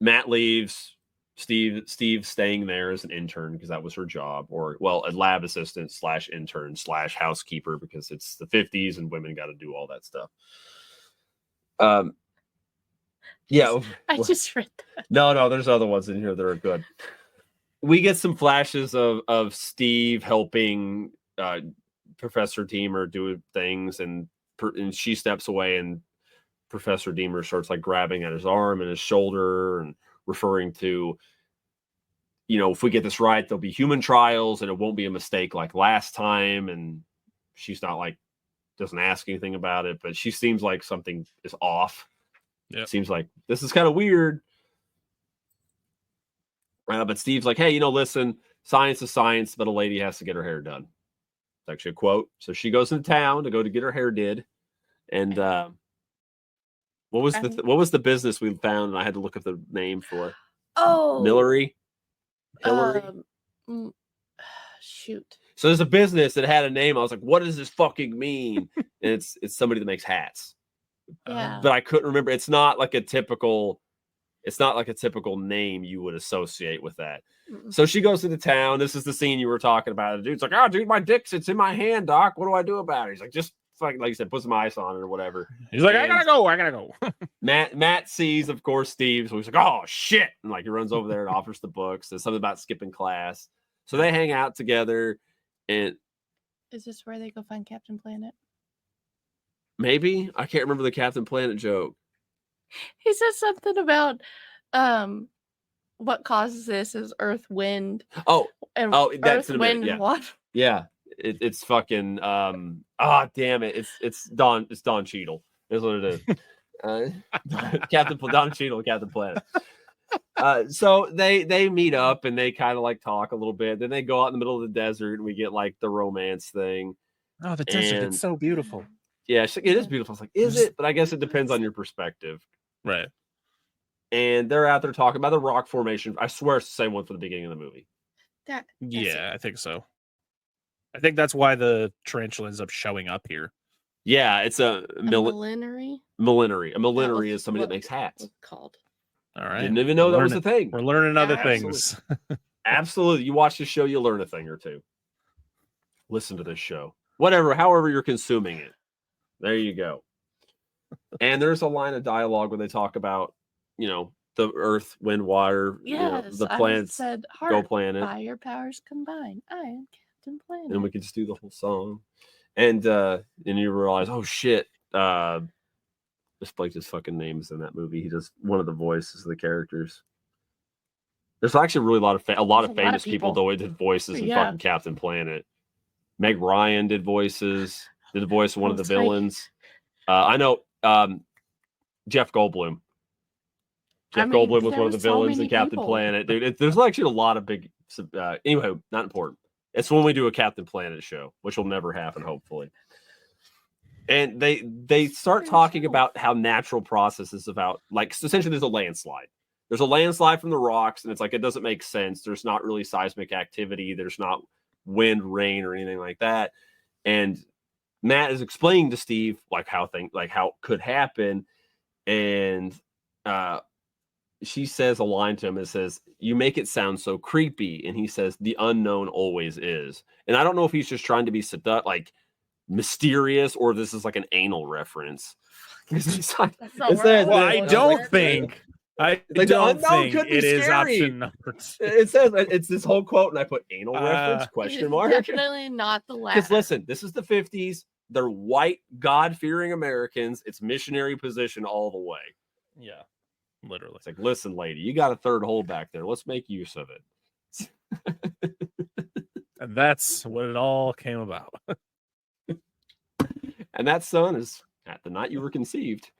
Matt leaves. Steve's staying there as an intern because that was her job, or a lab assistant / intern / housekeeper, because it's the 50s and women got to do all that stuff. Yeah, I just read that. No, there's other ones in here that are good. We get some flashes of Steve helping Professor Deemer do things, and she steps away, and Professor Deemer starts like grabbing at his arm and his shoulder and referring to, if we get this right, there'll be human trials and it won't be a mistake like last time. And she's not like, doesn't ask anything about it, but she seems like something is off. It seems like this is kind of weird. But Steve's like, hey, listen, science is science, but a lady has to get her hair done. It's actually a quote. So she goes into town to get her hair did. And what was the business we found? And I had to look up the name for. Hillary. Shoot. So there's a business that had a name. I was like, what does this fucking mean? And it's somebody that makes hats. Yeah. But I couldn't remember. It's not like a typical name you would associate with that. So she goes into town. This is the scene you were talking about. The dude's like, oh, dude, my dick's it's in my hand, doc. What do I do about it? He's like, just like you said, put some ice on it or whatever. He's like, I gotta go. Matt sees, of course, Steve. So he's like, oh shit. And like he runs over there and offers the books. There's something about skipping class. So they hang out together. And is this where they go find Captain Planet? Maybe I can't remember the Captain Planet joke. He said something about what causes this is earth, wind, Oh, and that's earth, in a wind, minute. Yeah, and water. yeah. It's fucking damn it. It's Don Cheadle. That's what it is. Don Cheadle, Captain Planet. So they meet up and they kind of like talk a little bit. Then they go out in the middle of the desert and we get like the romance thing. Oh, the desert, it's so beautiful. Yeah, it is beautiful. I was like, is it? But I guess it depends on your perspective. Right. And they're out there talking about the rock formation. I swear it's the same one for the beginning of the movie. Yeah, I think so. I think that's why the tarantula ends up showing up here. Yeah, it's a millenary. A millenary is somebody that makes hats. Called. All right. Didn't even know that was a thing. We're learning other things. Absolutely. You watch the show, you learn a thing or two. Listen to this show. However you're consuming it. There you go. And there's a line of dialogue where they talk about, the earth, wind, water, the planets, said, go planet. By your powers combined, I am Captain Planet. And we could just do the whole song. And you realize, oh shit, this Blake just fucking names in that movie. He does one of the voices of the characters. There's actually really a lot of famous people though did voices in fucking Captain Planet. Meg Ryan did voices. Did the voice of one of the villains. I know Jeff Goldblum. Goldblum was one of the villains in Captain Planet. Dude, there's actually a lot of big. Anyway, not important. It's when we do a Captain Planet show, which will never happen, hopefully. And they start talking about how natural processes about, like, so essentially there's a landslide. There's a landslide from the rocks, and it's like it doesn't make sense. There's not really seismic activity. There's not wind, rain, or anything like that. And Matt is explaining to Steve how it could happen, and she says a line to him. It says, "You make it sound so creepy," and he says, "The unknown always is." And I don't know if he's just trying to be mysterious, or if this is like an anal reference. I don't think it is option number 2. It says it's this whole quote, and I put anal reference question mark. Definitely not the last. Because listen, this is the 50s. They're white, God-fearing Americans. It's missionary position all the way. Yeah, literally. It's like, listen, lady, you got a third hole back there. Let's make use of it. And that's what it all came about. And that son is at the night you were conceived.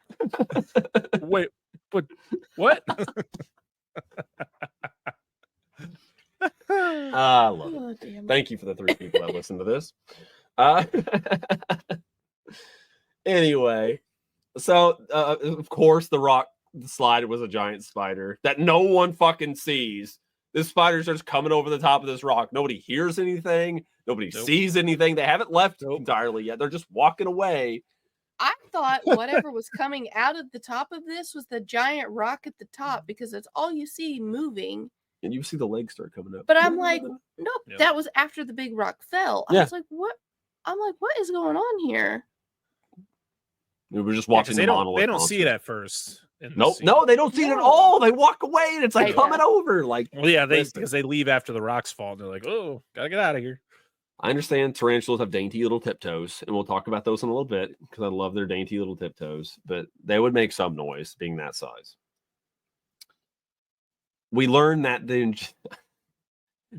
Wait, but what? I love it. Thank you for the 3 people that listen to this. Anyway, so of course the slide was a giant spider that no one fucking sees. This spider starts coming over the top of this rock. Nobody hears anything. Nobody sees anything. They haven't left entirely yet. They're just walking away. I thought whatever was coming out of the top of this was the giant rock at the top, because that's all you see moving. And you see the legs start coming up. But I'm like, nope, that was after the big rock fell. I was like, what? I'm like, what is going on here? We're just watching the monolith. They don't see it at first. No, they don't see it at all. They walk away, and it's like coming over. Because they leave after the rocks fall, and they're like, oh, gotta get out of here. I understand tarantulas have dainty little tiptoes, and we'll talk about those in a little bit because I love their dainty little tiptoes, but they would make some noise being that size. We learn that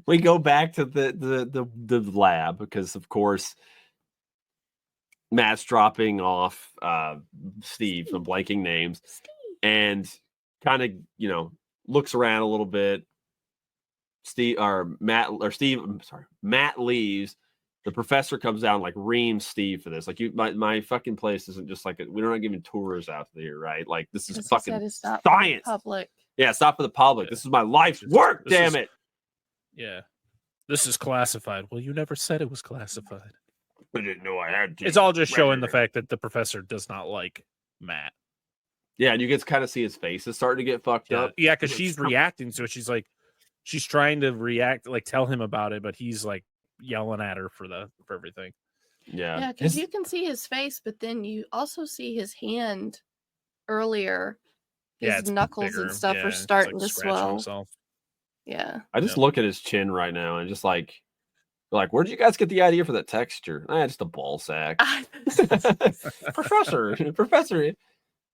we go back to the lab because, of course, Matt's dropping off Steve, I'm blanking names, and kind of, looks around a little bit. Matt leaves. The professor comes down, reams Steve for this. My fucking place isn't just we're not giving tours out there, right? Like, this is fucking science. Public. Yeah, it's not for the public. This is my life's work, damn it. Yeah. This is classified. Well, you never said it was classified. I didn't know I had to. It's all just showing the fact that the professor does not like Matt. Yeah, and you get to kind of see his face is starting to get fucked up. Yeah, because she's reacting to it. She's trying to react, tell him about it, but he's yelling at her for everything. Yeah, because you can see his face, but then you also see his hand earlier. His knuckles bigger. And stuff are starting to swell. Himself. Yeah. I just look at his chin right now and just They're like, where did you guys get the idea for that texture? Just a ball sack. Professor,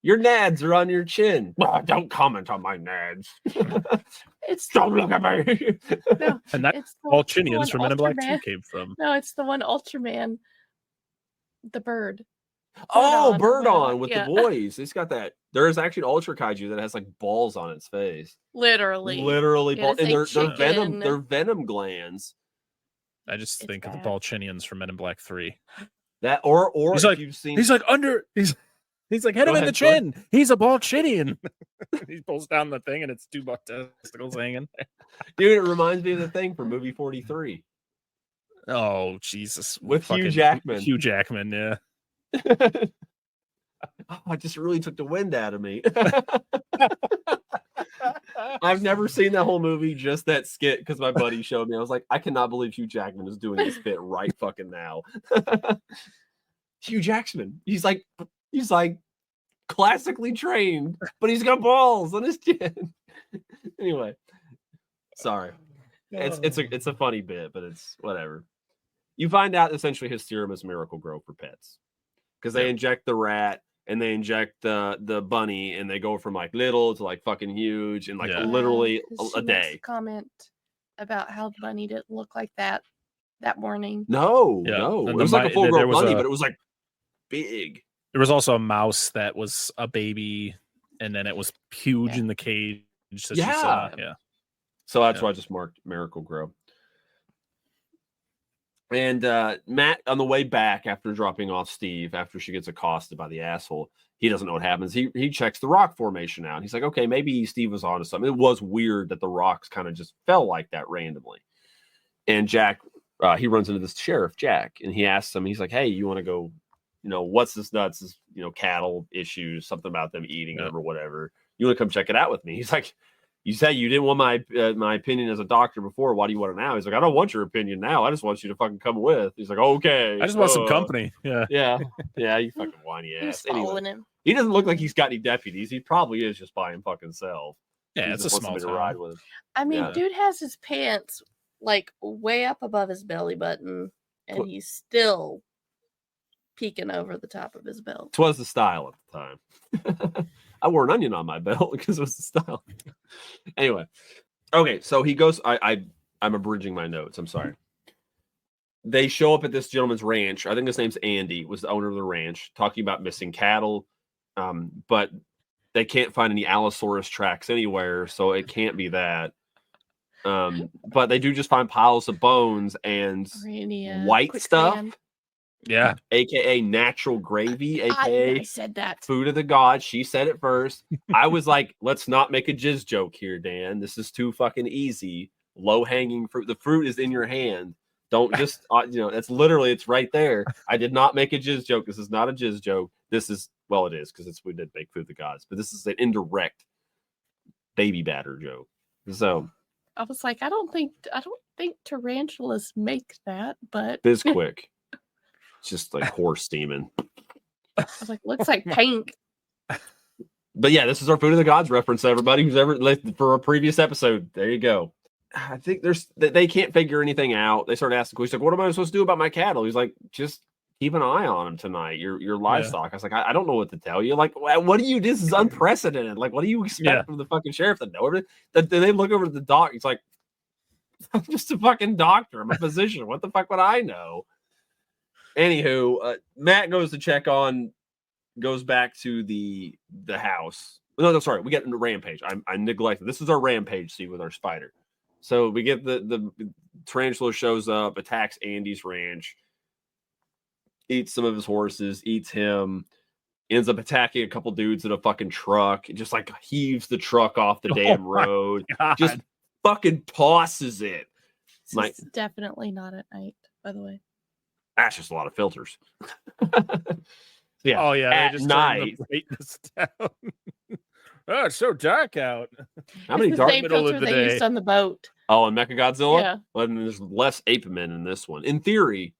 your nads are on your chin. Well, don't comment on my nads. Don't look at me. No, And that it's the Balchinians one from Men in Black 2 Ultraman. came from. No, it's the one Ultraman, the bird. Bird or on with yeah. the boys. It's got that. There is actually an Ultra Kaiju that has like balls on its face. Literally Balls. And they're venom. chicken. They're venom glands. I just think of the bad. Balchinians from Men in Black 3. That or He's if like, you've seen, he's like hit Go him in the ahead, chin. He's a Balchinian. He pulls down the thing and it's 2 buck testicles hanging. dude, it reminds me of the thing from movie 43 Oh Jesus! with Hugh Fucking Jackman. Hugh Jackman, yeah. I just really took the wind out of me. I've never seen that whole movie, just that skit, because my buddy showed me. I was like, I cannot believe Hugh Jackman is doing this bit right fucking now. Hugh Jackman, he's like classically trained, but he's got balls on his chin. Anyway, sorry. It's a funny bit, but it's whatever. You find out essentially his serum is Miracle Grow for pets, because they inject the rat and they inject the bunny, and they go from like little to like fucking huge in like literally a day. Comment about how the bunny didn't look like that morning. No, And it was like a full grown bunny, but it it was like big. There was also a mouse that was a baby, and then it was huge in the cage. That you saw. Yeah. So that's why I just marked Miracle Grow. And Matt, on the way back after dropping off Steve, after she gets accosted by the asshole, he doesn't know what happens. He checks the rock formation out. He's like, okay, maybe Steve was onto something. It was weird that the rocks kind of just fell like that randomly. And Jack, he runs into this sheriff, Jack, and he asks him, he's like, hey, you want to go, what's this nuts? This, cattle issues, something about them eating them or whatever. You want to come check it out with me? He's like, you said you didn't want my opinion as a doctor before. Why do you want it now? He's like, I don't want your opinion now. I just want you to fucking come with. He's like, okay. I just want some company. Yeah. Yeah. You fucking whiny ass. He's following him. He doesn't look like he's got any deputies. He probably is just by him fucking self. Yeah, it's a small town. Ride with him. I mean, dude has his pants like way up above his belly button, and he's still peeking over the top of his belt. 'Twas the style at the time. I wore an onion on my belt because it was the style. Anyway, okay, so he goes. I'm abridging my notes. I'm sorry. They show up at this gentleman's ranch. I think his name's Andy. Was the owner of the ranch, talking about missing cattle, but they can't find any Allosaurus tracks anywhere, so it can't be that. But they do just find piles of bones and white stuff. Quicksand. Yeah, aka natural gravy, aka I said that. Food of the gods. She said it first. I was like, let's not make a jizz joke here, Dan. This is too fucking easy. Low hanging fruit. The fruit is in your hand. Don't just that's literally, it's right there. I did not make a jizz joke. This is not a jizz joke. This is, well, it is, because we did make Food of the Gods, but this is an indirect baby batter joke. So I was like, I don't think tarantulas make that, but Bizquick. It's just like horse steaming. I was like, looks like paint. But yeah, this is our Food of the Gods reference, everybody who's ever for a previous episode. There you go. I think they can't figure anything out. They start asking questions like, what am I supposed to do about my cattle? He's like, just keep an eye on them tonight. Your livestock. I was like, I don't know what to tell you. Like, what do you? This is unprecedented. Like, what do you expect from the fucking sheriff to know everything? Then they look over to the doc. He's like, I'm just a fucking doctor. I'm a physician. What the fuck would I know? Anywho, Matt goes back to the house. No, sorry. We get into Rampage. I neglected. This is our Rampage scene with our spider. So we get the tarantula shows up, attacks Andy's ranch, eats some of his horses, eats him, ends up attacking a couple dudes in a fucking truck. It just like heaves the truck off the damn road. Just fucking tosses it. It's definitely not at night, by the way. That's just a lot of filters. Yeah. Oh yeah. At night. Oh, it's so dark out. How many dark middle of the day used on the boat? Oh, and Mechagodzilla? Yeah. Well, there's less ape men in this one. In theory,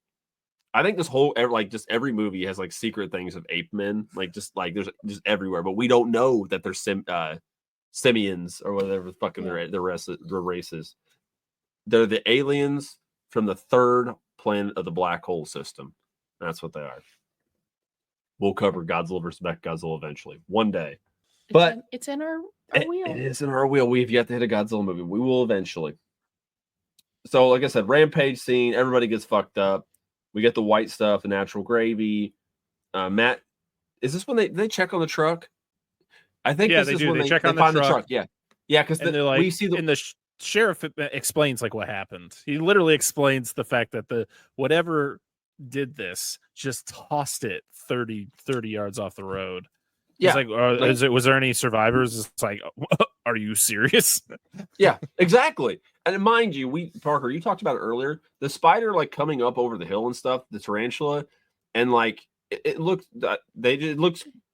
I think this whole every movie has like secret things of ape men, like there's just everywhere, but we don't know that they're simians or whatever fucking the races. They're the aliens from the third planet of the black hole system. That's what they are. We'll cover Godzilla vs. Mechagodzilla eventually, one day. But it's in our wheel. It is in our wheel. We've yet to hit a Godzilla movie. We will eventually. So, like I said, rampage scene. Everybody gets fucked up. We get the white stuff, the natural gravy. Matt, is this when they check on the truck? I think Yeah, this they is do. when They check on the find the truck. truck. Yeah, yeah, because like, we see the sheriff explains like what happened. He literally explains the fact that the whatever did this just tossed it 30 yards off the road. Yeah, He's like, was there any survivors? It's like, are you serious? Yeah, exactly. And mind you, Parker, you talked about it earlier. The spider like coming up over the hill and stuff, the tarantula, and like it looks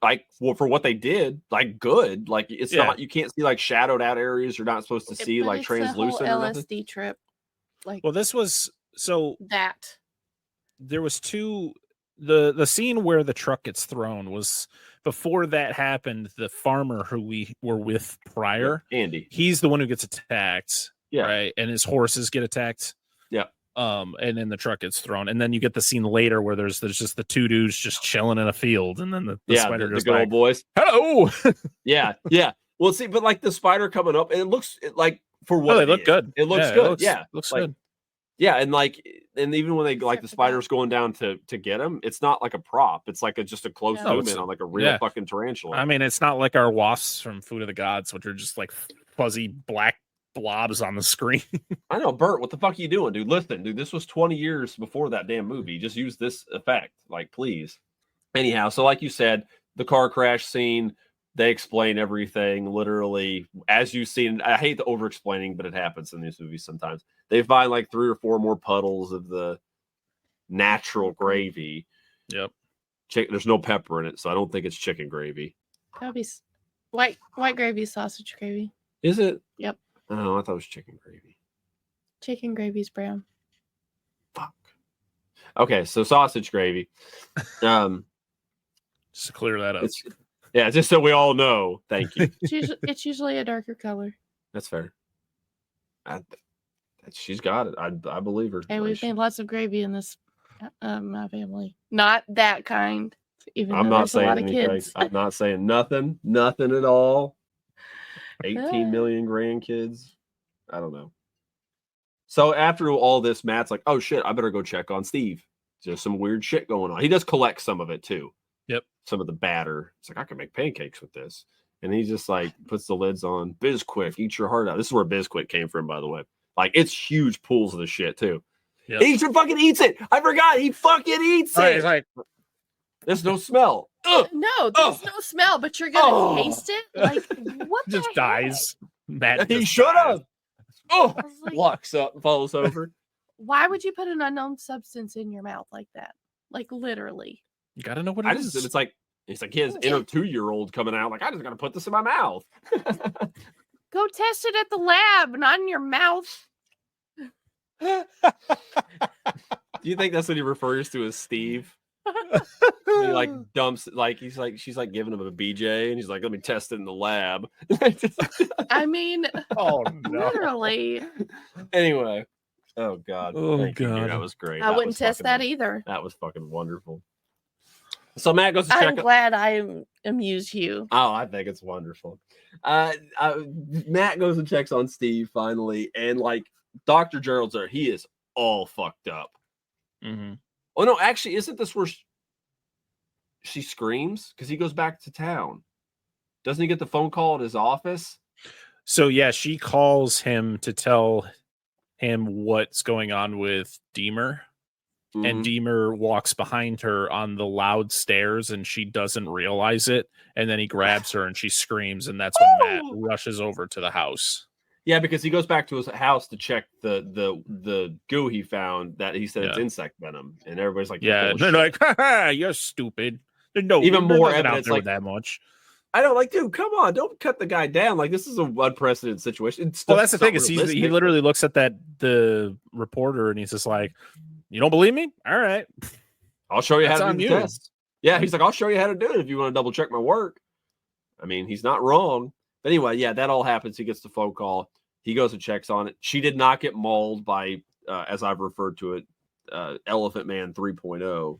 like for what they did, like good. Like it's not, you can't see like shadowed out areas. You're not supposed to see like translucent or nothing. LSD trip. Like, well, this was so that there was two. The scene where the truck gets thrown was before that happened. The farmer who we were with prior, Andy, he's the one who gets attacked. Yeah, right, and his horses get attacked. Yeah, and then the truck gets thrown, and then you get the scene later where there's just the two dudes just chilling in a field, and then the spider the just good old boys. Hello. yeah. Well, see, but like the spider coming up, and it looks like for what they look good. It looks good. Looks like, good. Yeah, and even when they like the spider's going down to get him, it's not like a prop. It's like just a close zoom in on like a real fucking tarantula. I mean, it's not like our wasps from Food of the Gods, which are just like fuzzy black blobs on the screen. I know, Bert, what the fuck are you doing, dude? Listen, dude, this was 20 years before that damn movie. Just use this effect, like, please. Anyhow, so like you said, the car crash scene, they explain everything literally as you've seen. I hate the over explaining, but it happens in these movies sometimes. They find like 3 or 4 more puddles of the natural gravy. Yep. There's no pepper in it, so I don't think it's chicken gravy. That'd be white gravy, sausage gravy. Is it? Yep. Oh, I thought it was chicken gravy. Chicken gravy's brown. Fuck. Okay, so sausage gravy. Just to clear that up. Just so we all know. Thank you. It's usually a darker color. That's fair. She's got it. I believe her. Hey, we've made lots of gravy in this my family. Not that kind. Even I'm though not there's saying a lot of anything. kids. I'm not saying nothing at all. 18 million grandkids. I don't know. So after all this, Matt's like, oh shit, I better go check on Steve. There's some weird shit going on. He does collect some of it too. Yep. Some of the batter. It's like, I can make pancakes with this. And he just like puts the lids on. Bizquick, eat your heart out. This is where Bizquick came from, by the way. Like, it's huge pools of the shit too. Yep. He fucking eats it. I forgot. He fucking eats it. He's like, there's no smell. No, there's no smell, but you're gonna taste it. Like, what? Just the dies. Matt, he should have. Oh, like, walks up and falls over. Why would you put an unknown substance in your mouth like that? Like, literally. You gotta know what it is. It's like his inner 2-year-old coming out. Like, I just gotta put this in my mouth. Go test it at the lab, not in your mouth. Do you think that's what he refers to as Steve? He like dumps, like she's like giving him a BJ, and he's like, let me test it in the lab. I mean, oh no. Literally. Anyway, oh god, Thank you, dude. That was great. I wouldn't test that either. That was fucking wonderful. So Matt goes to check. I'm glad I amused you. Oh, I think it's wonderful. Matt goes and checks on Steve finally, and like Dr. Gerald's there. He is all fucked up. Mm-hmm. Oh no, actually, isn't this where she screams? Because he goes back to town. Doesn't he get the phone call at his office? So yeah, she calls him to tell him what's going on with Deemer. Mm-hmm. And Deemer walks behind her on the loud stairs, and she doesn't realize it. And then he grabs her, and she screams, and that's when Matt rushes over to the house. Yeah, because he goes back to his house to check the goo he found that he said it's insect venom, and everybody's like, yeah, they're like, haha, you're stupid. There's no even more evidence evidence out there like that much. I don't like, dude. Come on, don't cut the guy down. Like, this is an unprecedented situation. Well, that's the thing is he literally looks at the reporter and he's just like, "You don't believe me? All right, I'll show you That's how to on do the you." test." Yeah, he's like, "I'll show you how to do it if you want to double check my work." I mean, he's not wrong. But anyway, yeah, that all happens. He gets the phone call. He goes and checks on it. She did not get mauled by as I've referred to it, Elephant Man 3.0.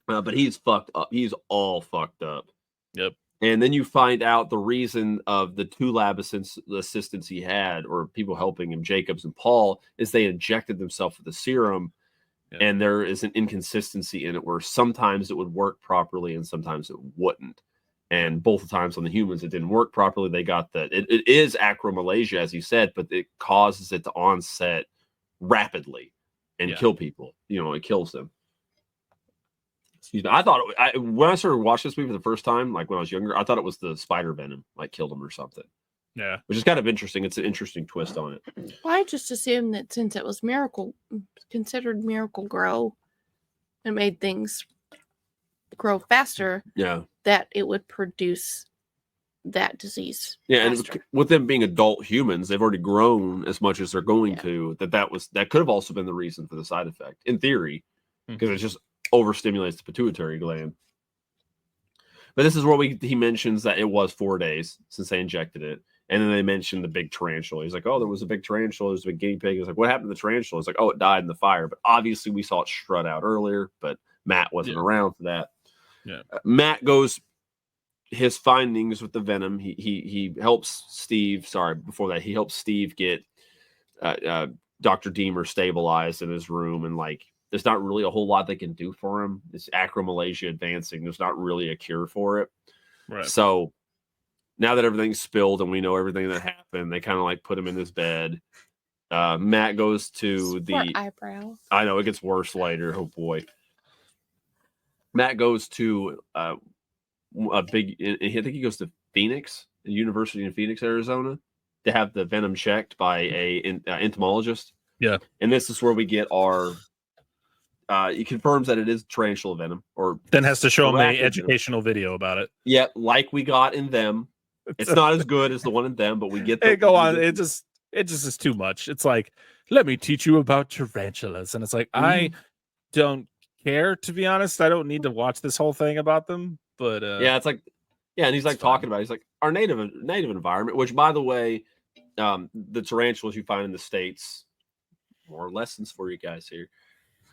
But he's fucked up. He's all fucked up. Yep. And then you find out the reason of the 2 lab assistants he had, or people helping him, Jacobs and Paul, is they injected themselves with the serum. Yeah. And there is an inconsistency in it where sometimes it would work properly and sometimes it wouldn't. And both the times on the humans, it didn't work properly. They got that. It is acromalaysia, as he said, but it causes it to onset rapidly and kill people. You know, it kills them. Excuse me. I thought when I started watching this movie for the first time, like when I was younger, I thought it was the spider venom, like killed him or something. Yeah, which is kind of interesting. It's an interesting twist on it. Well, I just assumed that since it was considered miracle grow, and made things grow faster. Yeah, that it would produce that disease. Yeah, faster. and with them being adult humans, they've already grown as much as they're going to. That could have also been the reason for the side effect, in theory, because it just overstimulates the pituitary gland. But this is where he mentions that it was 4 days since they injected it. And then they mentioned the big tarantula. He's like, oh, there was a big tarantula. There's a big guinea pig. He's like, what happened to the tarantula? It's like, oh, it died in the fire. But obviously we saw it strut out earlier, but Matt wasn't around for that. Yeah. Matt goes his findings with the venom. He helps Steve. Sorry, before that, he helps Steve get Dr. Deemer stabilized in his room, and like there's not really a whole lot they can do for him. It's acromalaysia advancing. There's not really a cure for it. Right. So now that everything's spilled and we know everything that happened, they kind of like put him in his bed. Matt goes to Poor eyebrow. I know it gets worse later. Oh boy. Matt goes to I think he goes to Phoenix, the University in Phoenix, Arizona, to have the venom checked by a entomologist. Yeah. And this is where we get our he confirms that it is tarantula venom, or then has to show him arachnid the educational video about it. Yeah, like we got in them. It's not as good as the one in them, but we get the Hey, go on. It just is too much. It's like, let me teach you about tarantulas. And it's like, I don't care, to be honest. I don't need to watch this whole thing about them. But yeah, it's like, yeah, and he's like talking about it. He's like, our native environment, which by the way, the tarantulas you find in the States, more lessons for you guys here.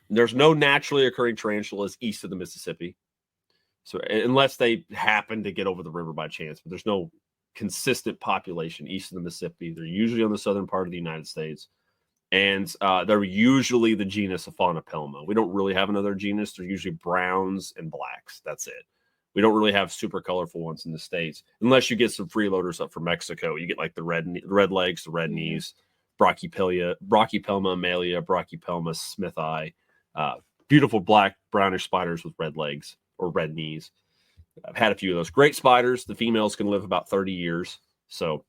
There's no naturally occurring tarantulas east of the Mississippi. So unless they happen to get over the river by chance, but there's no consistent population east of the Mississippi. They're usually on the southern part of the United States. And they're usually the genus Aphonopelma. We don't really have another genus. They're usually browns and blacks. That's it. We don't really have super colorful ones in the States, unless you get some freeloaders up from Mexico. You get like the red legs, the red knees, Brachypelma amalia, Brachypelma smithi. Beautiful black brownish spiders with red legs or red knees. I've had a few of those. Great spiders. The females can live about 30 years. So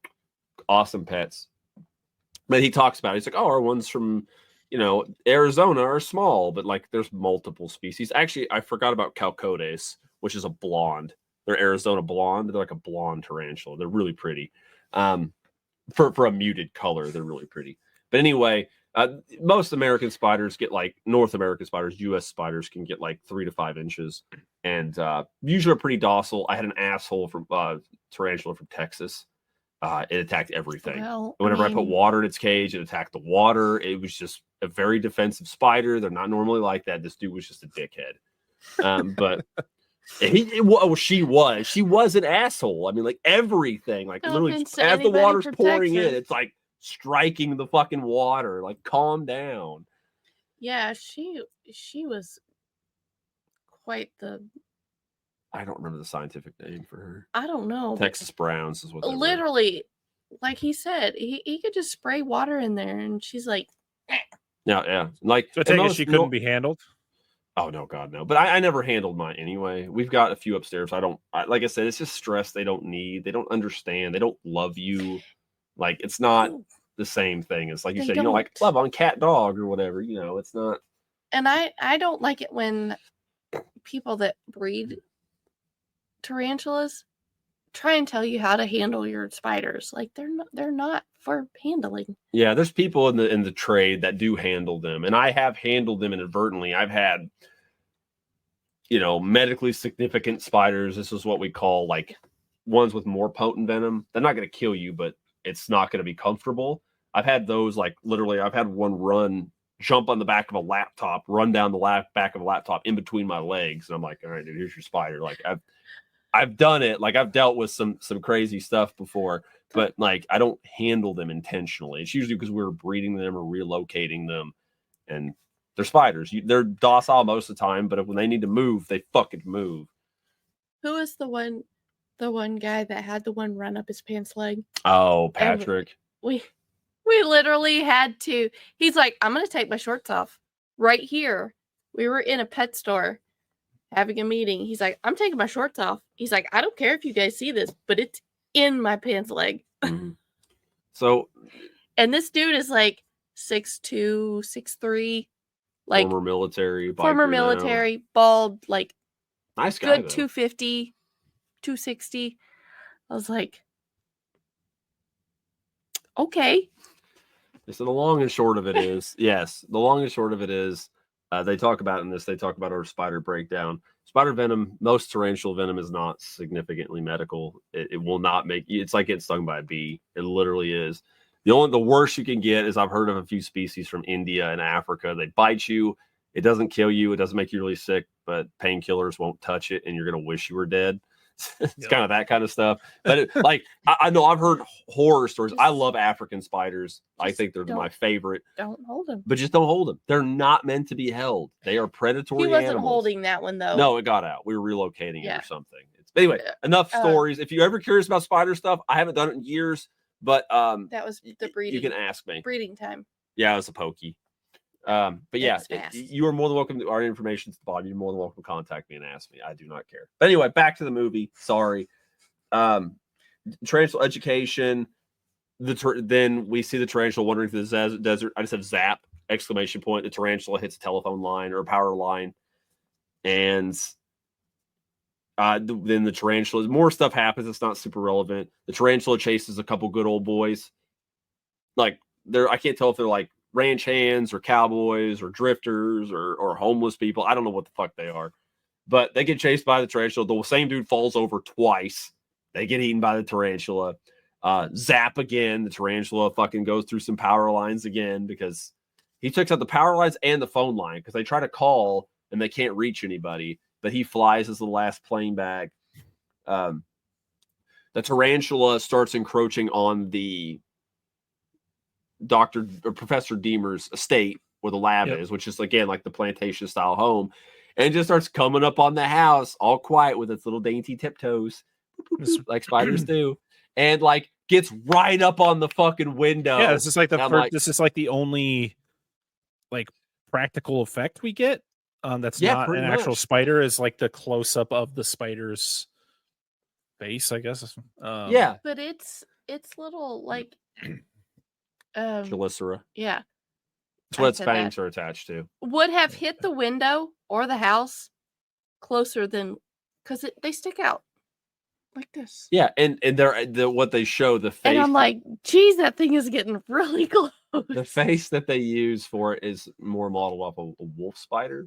awesome pets. But he talks about it. He's like, oh, our ones from, Arizona are small, but like there's multiple species. Actually, I forgot about Calcodes, which is a blonde. They're Arizona blonde. They're like a blonde tarantula. They're really pretty. For a muted color, they're really pretty. But anyway, most American spiders get like North American spiders, U.S. spiders can get like 3 to 5 inches, and usually are pretty docile. I had an asshole from tarantula from Texas. It attacked everything. Well, Whenever I put water in its cage, it attacked the water. It was just a very defensive spider. They're not normally like that. This dude was just a dickhead. But she was an asshole. I mean, like everything, like literally as the water's pouring in, it's like striking the fucking water. Like, calm down. Yeah, she was quite the. I don't remember the scientific name for her. I don't know. Texas Browns is what they literally, like he said, he could just spray water in there, and she's like, yeah. Like, so I take it she couldn't be handled. Oh no, God no! But I never handled mine anyway. We've got a few upstairs. Like I said, it's just stress. They don't need. They don't understand. They don't love you. Like, it's not the same thing as, like you said, like love on cat, dog, or whatever. It's not. And I don't like it when people that breed tarantulas try and tell you how to handle your spiders. Like, they're not for handling. Yeah, there's people in the trade that do handle them, and I have handled them inadvertently. I've had medically significant spiders. This is what we call like ones with more potent venom. They're not going to kill you, but it's not going to be comfortable. I've had those like literally. I've had one jump on the back of a laptop, run down the back of a laptop in between my legs, and I'm like, all right, dude, here's your spider. Like I've done it. Like I've dealt with some crazy stuff before, but like I don't handle them intentionally. It's usually because we're breeding them or relocating them, and they're spiders. They're docile most of the time, but when they need to move, they fucking move. Who is the one guy that had the one run up his pants leg? Oh, Patrick. We literally had to. He's like, I'm gonna take my shorts off right here. We were in a pet store having a meeting. He's like, I'm taking my shorts off. He's like, I don't care if you guys see this, but it's in my pants leg. So, and this dude is like 6'2", 6'3", like former military, bald, like nice guy, good 250, 260. I was like, okay. So the long and short of it is, yes, the long and short of it is, they talk about our spider breakdown. Spider venom, most tarantula venom is not significantly medical. It will not make you, it's like getting stung by a bee. It literally is. The worst you can get is I've heard of a few species from India and Africa. They bite you. It doesn't kill you. It doesn't make you really sick, but painkillers won't touch it, and you're going to wish you were dead. It's kind of that kind of stuff. But I know I've heard horror stories. I love African spiders. I think they're my favorite. Don't hold them. But just don't hold them. They're not meant to be held. They are predatory He wasn't animals. holding that one, though. No, it got out. We were relocating it or something. Anyway, enough stories. If you're ever curious about spider stuff, I haven't done it in years, but that was the breeding. You can ask me. Breeding time. Yeah, it was a pokey. But yeah, you are more than welcome to our information's at the bottom. You're more than welcome to contact me and ask me. I do not care. But anyway, back to the movie. Sorry. Tarantula education. Then we see the tarantula wandering through the desert. I just have zap! Exclamation point. The tarantula hits a telephone line or a power line. And then the tarantula, more stuff happens. It's not super relevant. The tarantula chases a couple good old boys. Like I can't tell if they're like ranch hands or cowboys or drifters or homeless people. I don't know what the fuck they are, but they get chased by the tarantula. The same dude falls over twice. They get eaten by the tarantula. Zap again. The tarantula fucking goes through some power lines again because he takes out the power lines and the phone line because they try to call and they can't reach anybody, but he flies as the last plane back. The tarantula starts encroaching on the Professor Deemer's estate where the lab is, which is again like the plantation style home, and just starts coming up on the house all quiet with its little dainty tiptoes, like spiders do, and like gets right up on the fucking window. Yeah, this is like this is like the only like practical effect we get. That's not an actual spider, is like the close up of the spider's face, I guess. But it's little like Chelicera. Yeah. That's what its fangs are attached to. Would have hit the window or the house closer than because they stick out like this. Yeah, and they're what they show the face. And I'm like, geez, that thing is getting really close. The face that they use for it is more modeled off a wolf spider.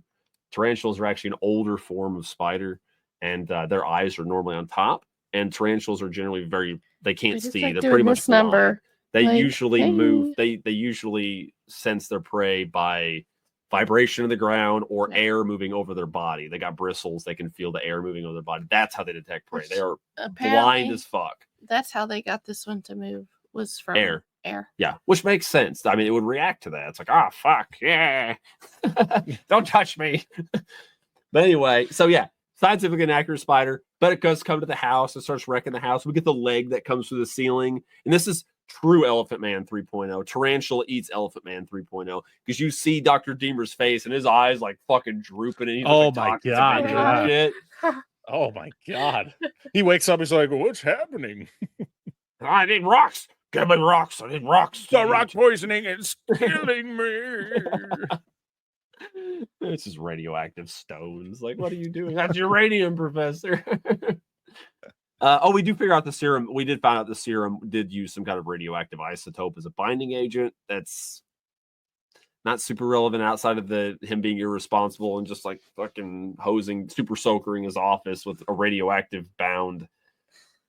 Tarantulas are actually an older form of spider, and their eyes are normally on top. And tarantulas are generally they can't see. Like they're pretty much blind. Number. They usually move. They usually sense their prey by vibration of the ground or air moving over their body. They got bristles. They can feel the air moving over their body. That's how they detect prey. They are blind as fuck. That's how they got this one to move, was from air. Yeah, which makes sense. I mean, it would react to that. It's like, fuck, yeah. Don't touch me. But anyway, so yeah, scientific inaccurate spider, but it does come to the house. It starts wrecking the house. We get the leg that comes through the ceiling. And this is true Elephant Man 3.0. Tarantula eats Elephant Man 3.0 because you see Dr. Deemer's face and his eyes like fucking drooping. And he's oh my god! Shit. Oh my god! He wakes up. He's like, "What's happening?" I need rocks. Give me rocks. I need rocks. The rock poisoning is killing me. This is radioactive stones. Like, what are you doing? That's uranium, Professor. We do figure out the serum. We did find out the serum did use some kind of radioactive isotope as a binding agent. That's not super relevant outside of him being irresponsible and just like fucking super soakering his office with a radioactive bound.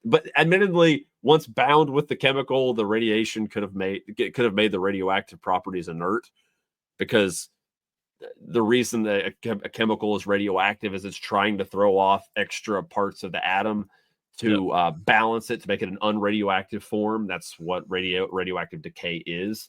But admittedly, once bound with the chemical, the radiation could have made the radioactive properties inert, because the reason that a chemical is radioactive is it's trying to throw off extra parts of the atom to balance it, to make it an unradioactive form. That's what radioactive decay is,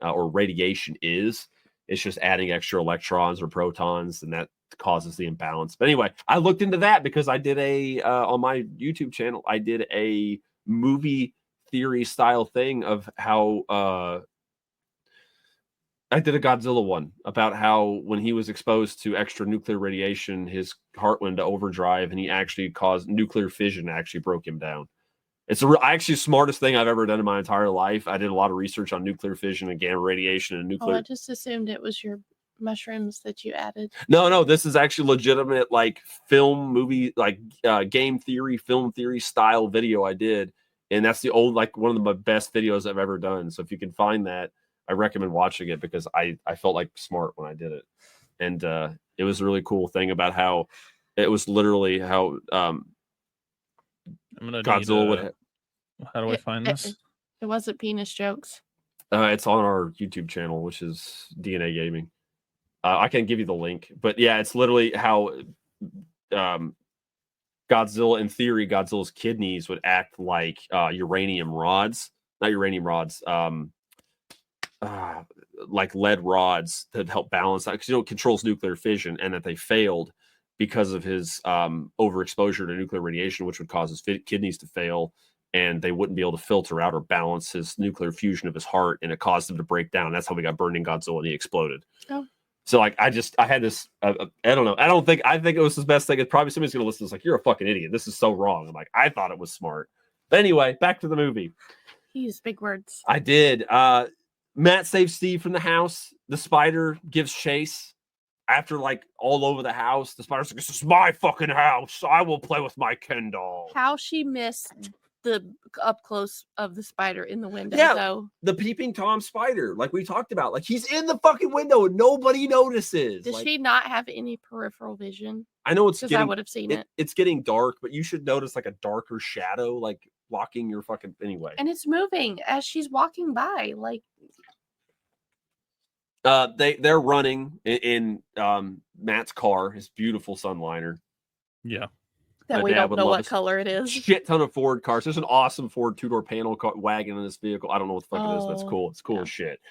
or radiation is. It's just adding extra electrons or protons, and that causes the imbalance. But anyway, I looked into that because I did on my YouTube channel, I did a movie theory style thing of how I did a Godzilla one about how when he was exposed to extra nuclear radiation, his heart went into overdrive and he actually caused nuclear fission, actually broke him down. It's actually the smartest thing I've ever done in my entire life. I did a lot of research on nuclear fission and gamma radiation and nuclear. Oh, I just assumed it was your mushrooms that you added. No, this is actually legitimate, like film movie, like game theory, film theory style video I did. And that's the old, like one of the best videos I've ever done. So if you can find that, I recommend watching it because I felt like smart when I did it. And it was a really cool thing about how it was literally how Godzilla would. How do I find this? It wasn't penis jokes. It's on our YouTube channel, which is DNA Gaming. I can give you the link, but yeah, it's literally how Godzilla, in theory, Godzilla's kidneys would act like uranium rods, not uranium rods, like lead rods that help balance that, because it controls nuclear fission, and that they failed because of his overexposure to nuclear radiation, which would cause his kidneys to fail, and they wouldn't be able to filter out or balance his nuclear fusion of his heart, and it caused him to break down. That's how we got burned in Godzilla, and he exploded. Oh. So like I had this I don't know. I think it was the best thing. It's probably somebody's gonna listen to this like, you're a fucking idiot. This is so wrong. I'm like, I thought it was smart. But anyway, back to the movie. He used big words. I did. Matt saves Steve from the house. The spider gives chase after like all over the house. The spider's like, this is my fucking house. I will play with my Ken doll. How she missed the up close of the spider in the window, though. The peeping Tom spider, like we talked about. Like he's in the fucking window and nobody notices. Does like, she not have any peripheral vision? I know it's because I would have seen it. It's getting dark, but you should notice like a darker shadow, like blocking your fucking anyway. And it's moving as she's walking by. Like they're running in Matt's car, his beautiful Sunliner. Yeah. That we don't know what color it is. Shit ton of Ford cars. There's an awesome Ford two-door panel wagon in this vehicle. I don't know what the fuck it is, but it's cool. It's cool as shit.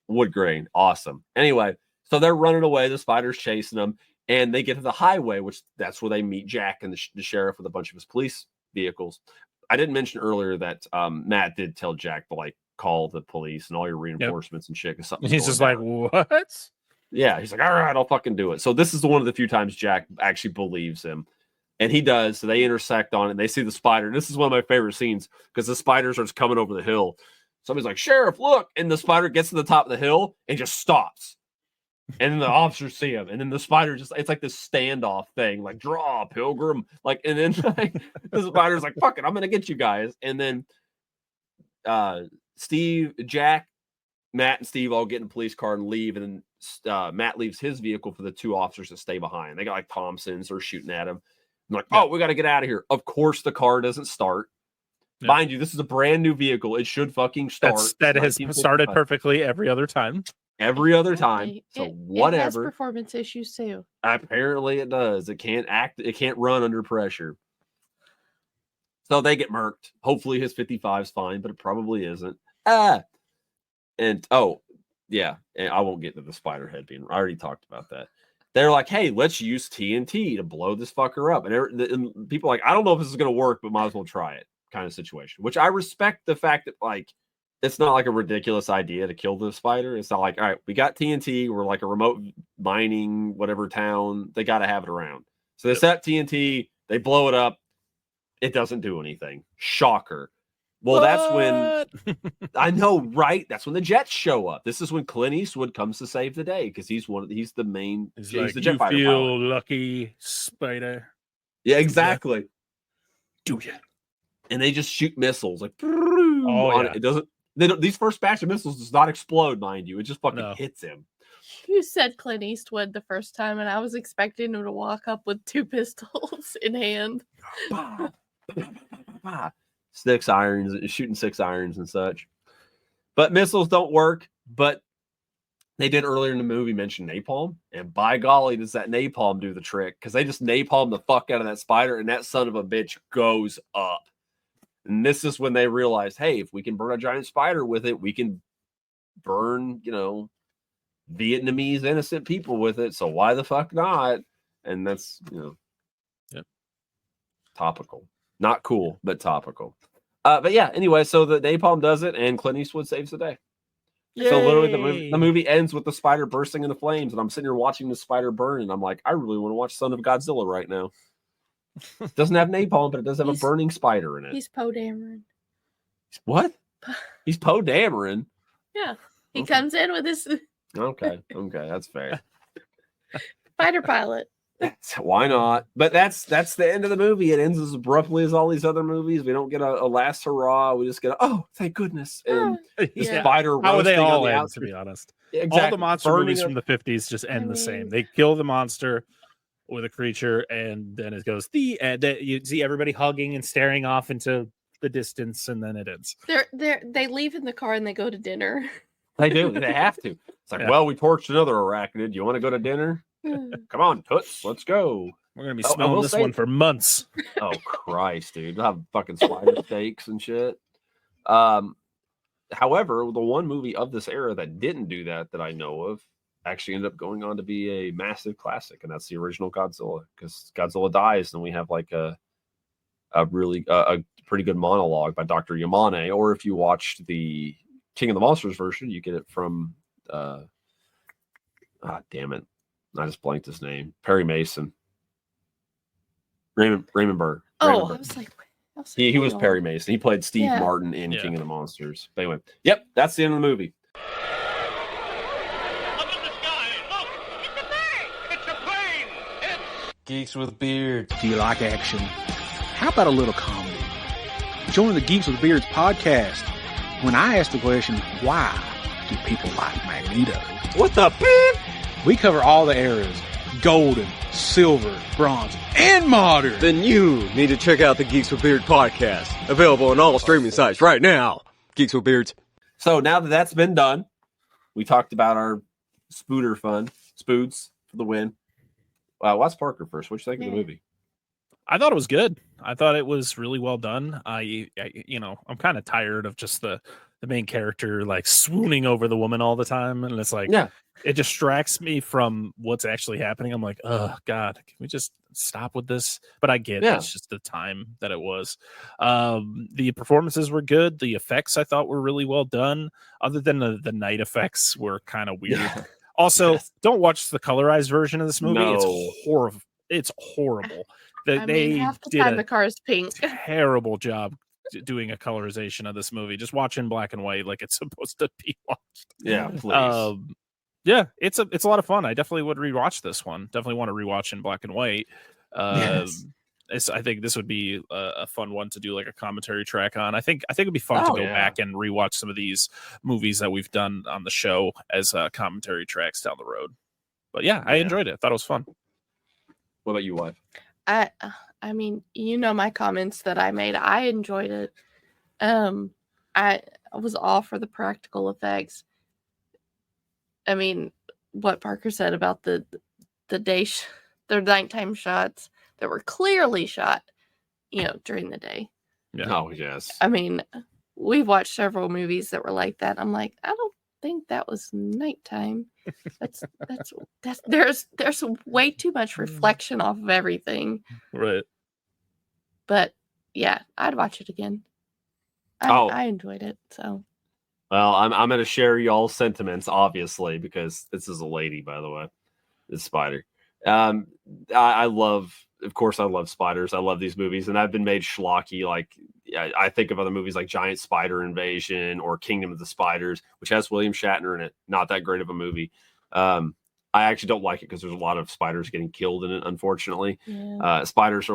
Wood grain. Awesome. Anyway, so they're running away. The spider's chasing them. And they get to the highway, which that's where they meet Jack and the sheriff with a bunch of his police vehicles. I didn't mention earlier that Matt did tell Jack to like call the police and all your reinforcements and shit. He's just like, what? Yeah, he's like, all right, I'll fucking do it. So this is one of the few times Jack actually believes him. And he does. So they intersect on it and they see the spider. And this is one of my favorite scenes because the spider starts coming over the hill. Somebody's like, Sheriff, look. And the spider gets to the top of the hill and just stops. And then the officers see him. And then the spider just, it's like this standoff thing, like, draw, pilgrim. Like, and then like, the spider's like, fuck it, I'm going to get you guys. And then Steve, Jack, Matt, and Steve all get in a police car and leave. And then Matt leaves his vehicle for the two officers to stay behind. They got like Thompsons, they're shooting at him. I'm like, oh, we got to get out of here. Of course, the car doesn't start. Yeah. Mind you, this is a brand new vehicle. It should fucking start. That has started perfectly every other time. Every other time. So whatever. It has performance issues too. Apparently it does. It can't act. It can't run under pressure. So they get murked. Hopefully his 55 is fine, but it probably isn't. And oh, yeah. And I won't get to the spider head being. I already talked about that. They're like, hey, let's use TNT to blow this fucker up. And people are like, I don't know if this is going to work, but might as well try it kind of situation, which I respect the fact that, like, it's not like a ridiculous idea to kill the spider. It's not like, all right, we got TNT. We're like a remote mining, whatever town. They got to have it around. So they set TNT. They blow it up. It doesn't do anything. Shocker. Well, that's when I know, right? That's when the Jets show up. This is when Clint Eastwood comes to save the day because he's the main. He's like, the jet fighter feel pilot. Lucky, spider. Yeah, exactly. Do you? And they just shoot missiles like. Oh, yeah. It doesn't. These first batch of missiles does not explode, mind you. It just fucking hits him. You said Clint Eastwood the first time, and I was expecting him to walk up with two pistols in hand. shooting 6-irons and such. But missiles don't work. But they did earlier in the movie mention napalm, and by golly, does that napalm do the trick? Because they just napalm the fuck out of that spider, and that son of a bitch goes up. And this is when they realized, hey, if we can burn a giant spider with it, we can burn, Vietnamese innocent people with it. So why the fuck not? And that's, topical. Not cool, but topical. But yeah, anyway, so the napalm does it, and Clint Eastwood saves the day. Yay! So literally the movie ends with the spider bursting into flames, and I'm sitting here watching the spider burn, and I'm like, I really want to watch Son of Godzilla right now. It doesn't have napalm, but it does have a burning spider in it. He's Poe Dameron. What? He's Poe Dameron? Yeah. He comes in with his Okay, that's fair. fighter pilot. Why not? But that's the end of the movie. It ends as abruptly as all these other movies. We don't get a last hurrah. We just get thank goodness. And spider roasting. How would they all on the end, to be honest? Exactly. All the monster movies from the 50s just end the same. They kill the monster with a creature, and then it goes you see everybody hugging and staring off into the distance, and then it ends. They leave in the car and they go to dinner. They do. They have to. It's like, well, we torched another arachnid. You want to go to dinner? Come on, Toots. Let's go. We're gonna be smelling this one for months. Oh Christ, dude! I'll have fucking spider steaks and shit. However, the one movie of this era that didn't do that I know of actually ended up going on to be a massive classic, and that's the original Godzilla. Because Godzilla dies, and we have like a really pretty good monologue by Dr. Yamane. Or if you watched the King of the Monsters version, you get it from damn it, I just blanked his name. Perry Mason. Raymond Burr. Oh, I was like, he was Perry Mason. He played Steve Martin in King of the Monsters. But anyway, yep, that's the end of the movie. Geeks with Beards. Do you like action? How about a little comedy? Join the Geeks with Beards podcast. When I ask the question, why do people like Magneto? What the beep? We cover all the eras. Golden, silver, bronze, and modern. Then you need to check out the Geeks with Beards podcast. Available on all streaming sites right now. Geeks with Beards. So now that that's been done, we talked about our Spooder fun. Spoods for the win. What's Parker first? What you think of the movie? I thought it was good. I thought it was really well done. I'm kind of tired of just the main character like swooning over the woman all the time, and it's like, it distracts me from what's actually happening. I'm like, oh God, can we just stop with this? But I get it's just the time that it was. The performances were good. The effects I thought were really well done. Other than the night effects were kind of weird. Also, don't watch the colorized version of this movie. No. It's horrible. It's horrible. They half the did time a the car is pink. terrible job doing a colorization of this movie. Just watch in black and white like it's supposed to be watched. Yeah, please. It's a lot of fun. I definitely would rewatch this one. Definitely want to rewatch in black and white. I think this would be a fun one to do like a commentary track on. I think it'd be fun to go back and rewatch some of these movies that we've done on the show as commentary tracks down the road. But I enjoyed it. I thought it was fun. What about you, wife? I mean, my comments that I made. I enjoyed it. I was all for the practical effects. I mean, what Parker said about the nighttime shots that were clearly shot, during the day. Yeah. Oh, yes. I mean, we've watched several movies that were like that. I'm like, I don't think that was nighttime. That's there's way too much reflection off of everything. Right. But I'd watch it again. I enjoyed it. So. Well, I'm going to share y'all's sentiments, obviously, because this is a lady, by the way. This spider. I love spiders. I love these movies, and I've been made schlocky. Like, I think of other movies like Giant Spider Invasion or Kingdom of the Spiders, which has William Shatner in it. Not that great of a movie. I actually don't like it because there's a lot of spiders getting killed in it, unfortunately. Yeah. Tarantulas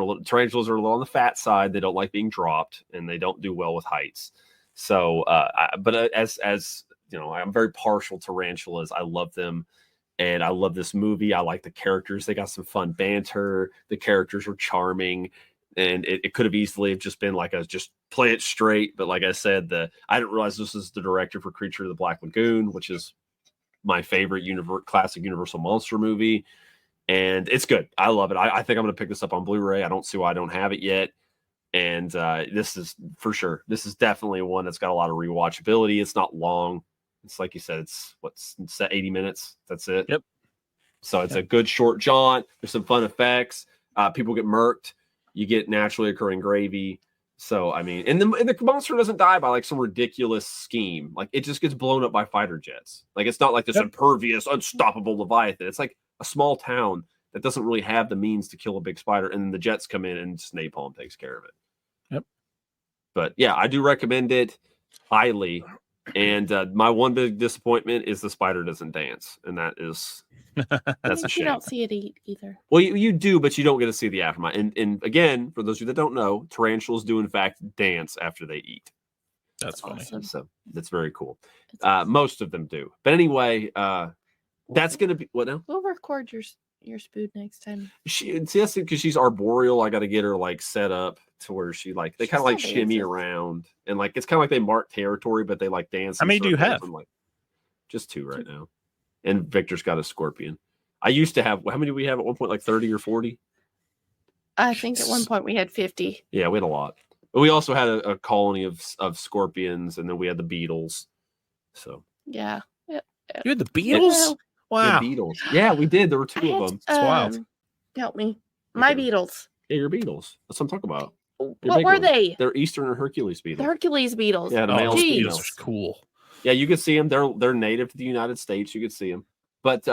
are a little on the fat side. They don't like being dropped, and they don't do well with heights. So, as you know, I'm very partial to tarantulas. I love them. And I love this movie. I like the characters. They got some fun banter. The characters were charming. and it could have easily have just been like just play it straight. But like I said, I didn't realize this is the director for Creature of the Black Lagoon, which is my favorite classic Universal monster movie, and it's good. I love it. I think I'm going to pick this up on Blu-ray. I don't see why I don't have it yet. And this is for sure. This is definitely one that's got a lot of rewatchability. It's not long. It's like you said, it's 80 minutes. That's it. Yep. So it's a good short jaunt. There's some fun effects. People get murked. You get naturally occurring gravy. So, I mean, and the monster doesn't die by like some ridiculous scheme. Like it just gets blown up by fighter jets. Like it's not like this impervious, unstoppable Leviathan. It's like a small town that doesn't really have the means to kill a big spider. And then the jets come in and just napalm takes care of it. Yep. But yeah, I do recommend it highly. And my one big disappointment is the spider doesn't dance. And that's a shame. You don't see it eat either. Well, you do, but you don't get to see the aftermath. And again, for those of you that don't know, tarantulas do in fact dance after they eat. That's funny. Awesome. So that's very cool. Awesome. Most of them do. But anyway, that's going to be what now? We'll record your spood next time. That's because she's arboreal. I got to get her like set up to where she like they kind of like shimmy dances. around and like it's kind of like they mark territory, but they like dance. How many do you have? Like just 2 right now. And Victor's got a scorpion. I used to have, how many did we have at one point? Like 30 or 40? I think at one point we had 50. Yeah, we had a lot. But we also had a colony of scorpions, and then we had the beetles. So Yeah. You had the Beatles? Wow. The beetles. Yeah, we did. There were 2 of them. It's wild. Help me. My beetles. Yeah, your beetles. That's what I'm talking about. What were they? They're Eastern or Hercules beetles. The Hercules beetles. Yeah, the male beetles are cool. Yeah, you could see them. They're native to the United States. You could see them. But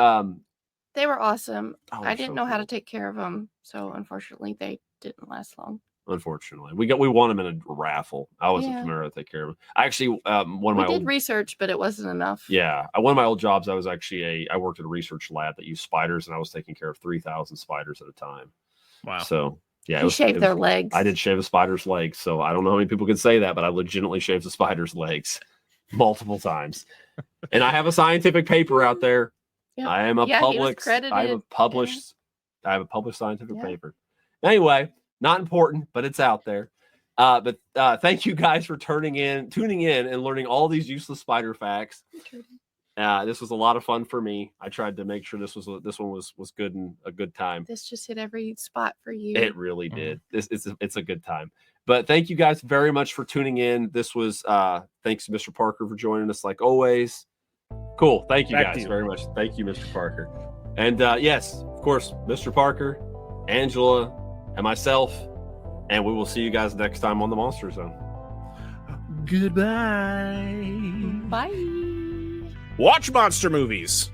they were awesome. I didn't so know how to take care of them, so unfortunately they didn't last long. Unfortunately, we won them in a raffle. I wasn't familiar to take care of them. I actually We did research, but it wasn't enough. Yeah, one of my old jobs, I was actually I worked at a research lab that used spiders, and I was taking care of 3,000 spiders at a time. Wow. So yeah, You shaved their legs. I did shave a spider's legs, so I don't know how many people could say that, but I legitimately shaved a spider's legs multiple times. And I have a scientific paper out there. Yep. I am a published scientific paper. Anyway, not important, but it's out there. But thank you guys for tuning in and learning all these useless spider facts. This was a lot of fun for me. I tried to make sure this one was good and a good time. This just hit every spot for you. It really did. It's a good time. But thank you guys very much for tuning in. This was thanks to Mr. Parker for joining us like always. Cool. Thank you guys very much. Thank you, Mr. Parker. And yes, of course, Mr. Parker, Angela, and myself. And we will see you guys next time on the Monster Zone. Goodbye. Bye. Watch monster movies.